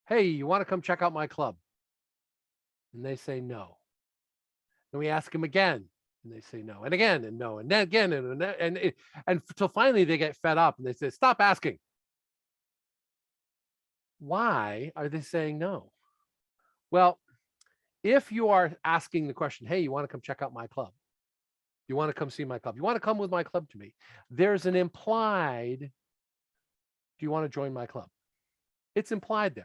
hey, you want to come check out my club? And they say no. And we ask them again, and they say no, and again, and no, and then again, and until finally they get fed up and they say, stop asking. Why are they saying no? Well, if you are asking the question, hey, you want to come check out my club? You want to come see my club? You want to come with my club to me? There's an implied, do you want to join my club? It's implied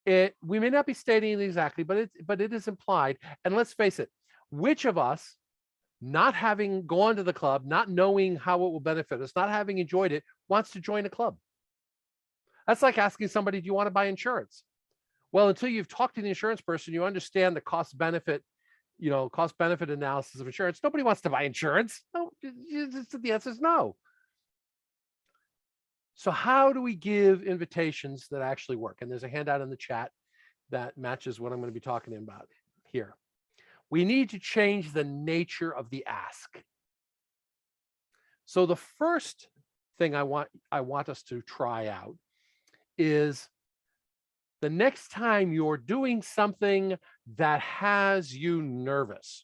there. We may not be stating it exactly, but it is implied. And let's face it, which of us, not having gone to the club, not knowing how it will benefit us, not having enjoyed it, wants to join a club? That's like asking somebody, do you want to buy insurance? Well, until you've talked to the insurance person, you understand the cost benefit analysis of insurance. Nobody wants to buy insurance. No, the answer is no. So how do we give invitations that actually work? And there's a handout in the chat that matches what I'm going to be talking about here. We need to change the nature of the ask. So the first thing I want us to try out is the next time you're doing something that has you nervous,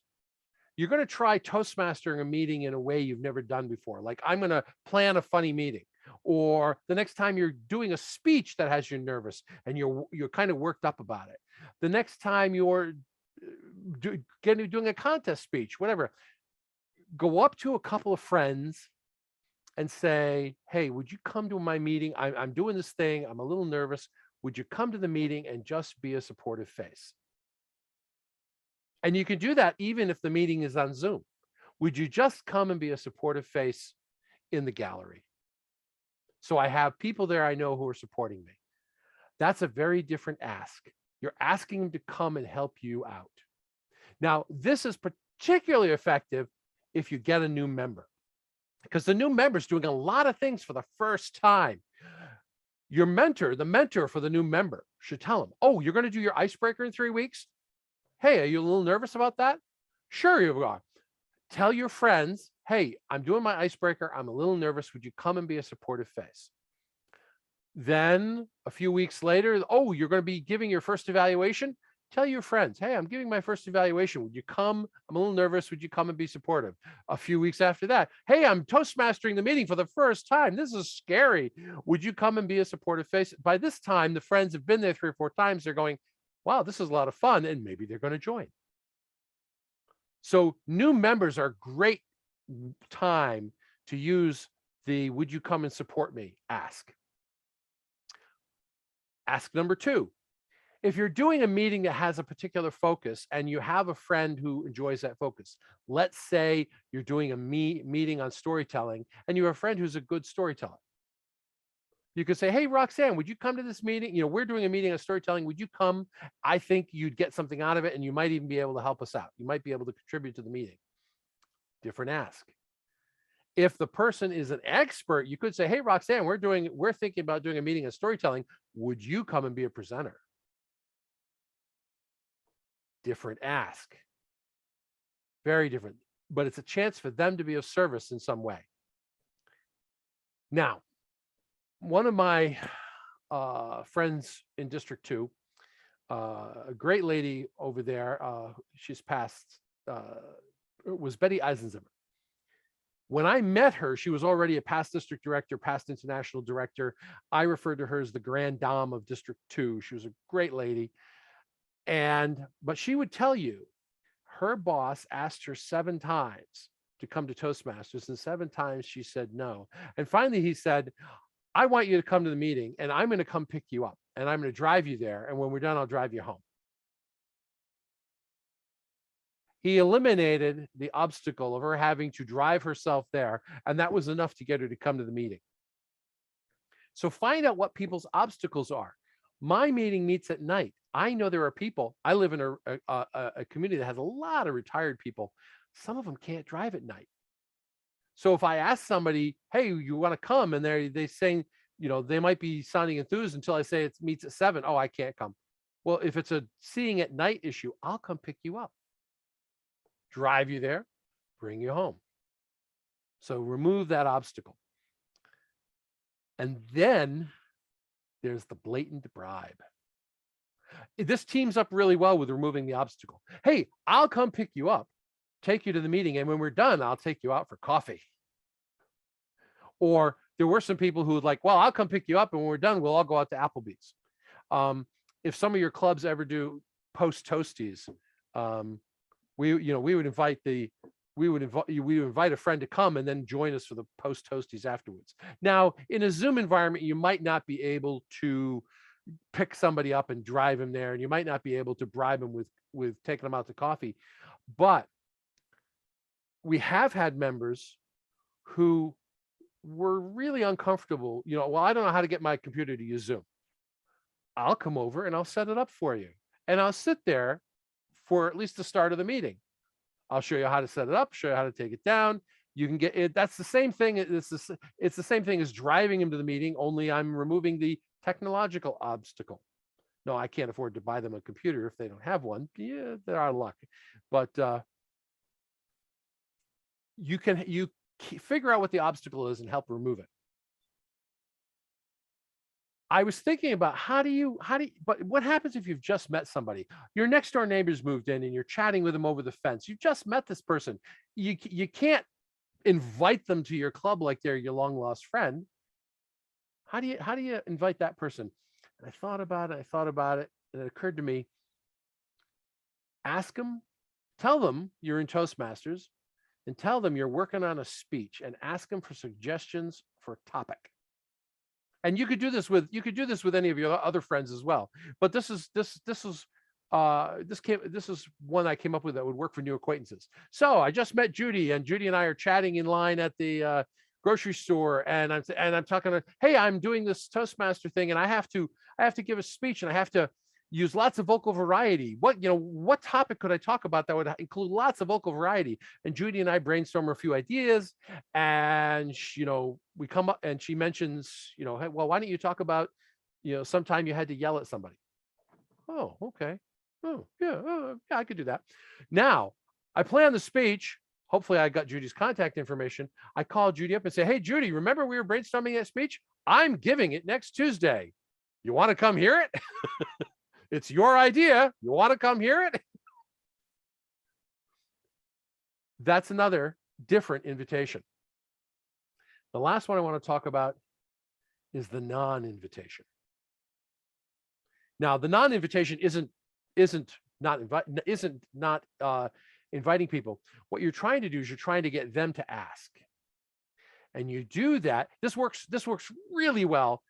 you're going to try Toastmastering a meeting in a way you've never done before. Like, I'm going to plan a funny meeting. Or the next time you're doing a speech that has you nervous and you're kind of worked up about it. The next time you're doing a contest speech, whatever, go up to a couple of friends and say, hey, would you come to my meeting? I'm doing this thing. I'm a little nervous. Would you come to the meeting and just be a supportive face? And you can do that even if the meeting is on Zoom. Would you just come and be a supportive face in the gallery? So I have people there I know who are supporting me. That's a very different ask. You're asking them to come and help you out. Now, this is particularly effective if you get a new member, because the new member is doing a lot of things for the first time. Your mentor, the mentor for the new member, should tell him, oh, you're going to do your icebreaker in 3 weeks? Hey, are you a little nervous about that? Sure you are. Tell your friends, hey, I'm doing my icebreaker. I'm a little nervous. Would you come and be a supportive face? Then a few weeks later, oh, you're going to be giving your first evaluation? Tell your friends, hey, I'm giving my first evaluation. Would you come? I'm a little nervous. Would you come and be supportive? A few weeks after that, hey, I'm Toastmastering the meeting for the first time. This is scary. Would you come and be a supportive face? By this time, the friends have been there 3 or 4 times. They're going, wow, this is a lot of fun. And maybe they're going to join. So new members are a great time to use the would you come and support me ask. Ask number 2. If you're doing a meeting that has a particular focus and you have a friend who enjoys that focus, let's say you're doing a meeting on storytelling and you have a friend who's a good storyteller. You could say, hey, Roxanne, would you come to this meeting? You know, we're doing a meeting on storytelling. Would you come? I think you'd get something out of it and you might even be able to help us out. You might be able to contribute to the meeting. Different ask. If the person is an expert, you could say, hey, Roxanne, we're thinking about doing a meeting on storytelling. Would you come and be a presenter? Different ask. Very different, but it's a chance for them to be of service in some way. Now, one of my friends in District 2, a great lady over there, she's passed, was Betty Eisenzimmer. When I met her, she was already a past district director, past international director. I referred to her as the grand dame of District 2. She was a great lady. But she would tell you, her boss asked her 7 times to come to Toastmasters, and 7 times she said no. And finally he said, I want you to come to the meeting and I'm going to come pick you up and I'm going to drive you there. And when we're done, I'll drive you home. He eliminated the obstacle of her having to drive herself there. And that was enough to get her to come to the meeting. So find out what people's obstacles are. My meeting meets at night. I know there are people, I live in a community that has a lot of retired people. Some of them can't drive at night. So if I ask somebody, hey, you want to come? And they saying, you know, they might be sounding enthused until I say it meets at 7. Oh, I can't come. Well, if it's a seeing at night issue, I'll come pick you up, drive you there, bring you home. So remove that obstacle. And then there's the blatant bribe. This teams up really well with removing the obstacle. Hey, I'll come pick you up, take you to the meeting, and when we're done, I'll take you out for coffee. Or there were some people who would like, well, I'll come pick you up, and when we're done, we'll all go out to Applebee's. If some of your clubs ever do post toasties, we would invite a friend to come and then join us for the post toasties afterwards. Now, in a Zoom environment, you might not be able to pick somebody up and drive him there, and you might not be able to bribe him with taking them out to coffee. But we have had members who we're really uncomfortable, well, I don't know how to get my computer to use Zoom. I'll come over and I'll set it up for you. And I'll sit there for at least the start of the meeting. I'll show you how to set it up, show you how to take it down. You can get it. That's the same thing. It's the same thing as driving him to the meeting, only I'm removing the technological obstacle. No, I can't afford to buy them a computer if they don't have one. Yeah, they're out of luck. But you figure out what the obstacle is and help remove it. I was thinking about but what happens if you've just met somebody? Your next door neighbors moved in and you're chatting with them over the fence. You just met this person. You can't invite them to your club like they're your long lost friend. How do you invite that person? And I thought about it, and it occurred to me, ask them, tell them you're in Toastmasters, and tell them you're working on a speech, and ask them for suggestions for a topic. And you could do this with any of your other friends as well. But this is one I came up with that would work for new acquaintances. So I just met Judy, and Judy and I are chatting in line at the grocery store, and I'm talking to, hey, I'm doing this Toastmaster thing, and I have to give a speech, and I have to use lots of vocal variety. What topic could I talk about that would include lots of vocal variety? And Judy and I brainstorm a few ideas, and we come up, and she mentions, hey, well, why don't you talk about, sometime you had to yell at somebody? Oh, okay. Oh, yeah, yeah, I could do that. Now, I plan the speech. Hopefully I got Judy's contact information. I call Judy up and say, hey, Judy, remember we were brainstorming that speech? I'm giving it next Tuesday. You want to come hear it? It's your idea. You want to come hear it? That's another different invitation. The last one I want to talk about is the non-invitation. Now, the non-invitation isn't not inviting people. What you're trying to do is you're trying to get them to ask. And you do that. This works really well,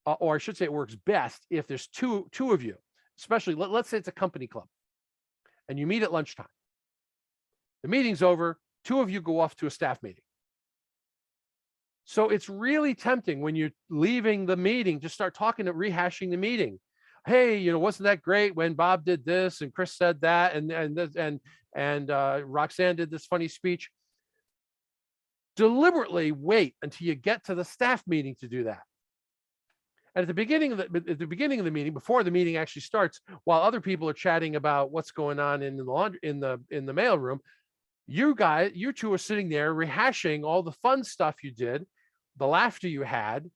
or I should say it works best if there's two of you. Especially, let's say it's a company club and you meet at lunchtime. The meeting's over, two of you go off to a staff meeting. So it's really tempting when you're leaving the meeting to start rehashing the meeting. Hey, wasn't that great when Bob did this and Chris said that and Roxanne did this funny speech? Deliberately wait until you get to the staff meeting to do that. And at the beginning of the meeting, before the meeting actually starts, while other people are chatting about what's going on in the mail room, you two are sitting there rehashing all the fun stuff you did, the laughter you had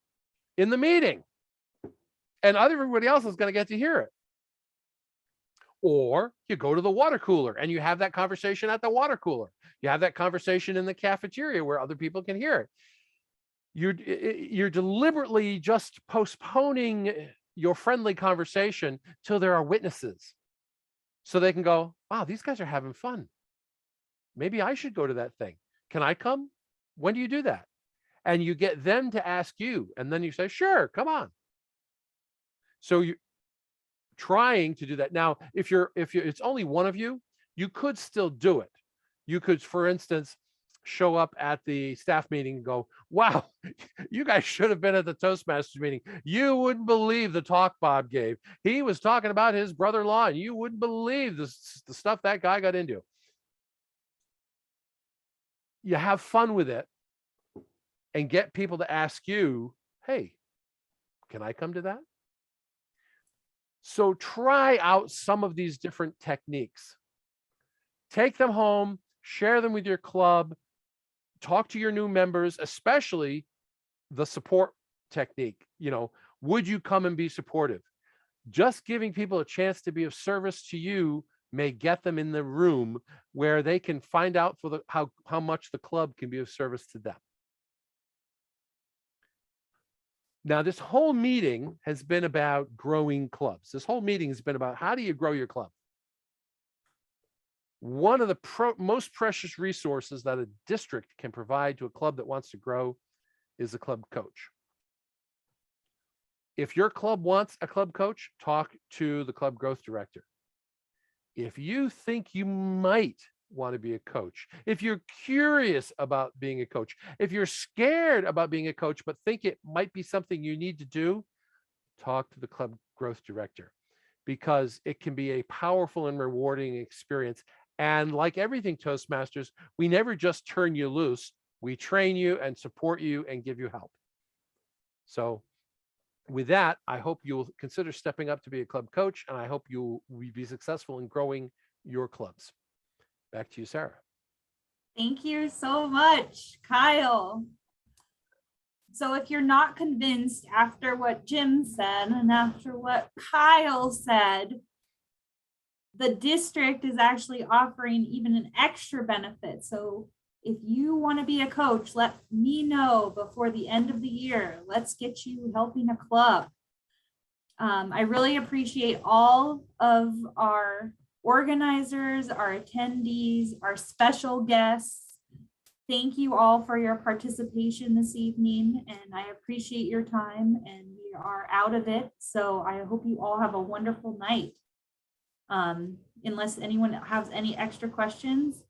in the meeting, and everybody else is going to get to hear it. Or you go to the water cooler and you have that conversation at the water cooler. You have that conversation in the cafeteria where other people can hear it. You're deliberately just postponing your friendly conversation till there are witnesses, so they can go, wow, these guys are having fun. Maybe I should go to that thing. Can I come? When do you do that? And you get them to ask you, and then you say, sure, come on. So you're trying to do that. Now, if it's only one of you, you could still do it. You could, for instance, show up at the staff meeting and go, wow, you guys should have been at the Toastmasters meeting. You wouldn't believe the talk Bob gave. He was talking about his brother-in-law, and you wouldn't believe the stuff that guy got into. You have fun with it and get people to ask you, hey, can I come to that? So try out some of these different techniques. Take them home, share them with your club, talk to your new members, especially the support technique. Would you come and be supportive? Just giving people a chance to be of service to you may get them in the room where they can find out how much the club can be of service to them. Now, this whole meeting has been about growing clubs. This whole meeting has been about how do you grow your club? One of the most precious resources that a district can provide to a club that wants to grow is a club coach. If your club wants a club coach, talk to the club growth director. If you think you might want to be a coach, if you're curious about being a coach, if you're scared about being a coach, but think it might be something you need to do, talk to the club growth director, because it can be a powerful and rewarding experience. And like everything Toastmasters, we never just turn you loose. We train you and support you and give you help. So with that, I hope you'll consider stepping up to be a club coach, and I hope you'll be successful in growing your clubs. Back to you, Sarah.
Thank you so much, Kyle. So if you're not convinced after what Jim said and after what Kyle said, the district is actually offering even an extra benefit. So if you want to be a coach, let me know before the end of the year. Let's get you helping a club. I really appreciate all of our organizers, our attendees, our special guests. Thank you all for your participation this evening, and I appreciate your time, and we are out of it. So I hope you all have a wonderful night. Unless anyone has any extra questions,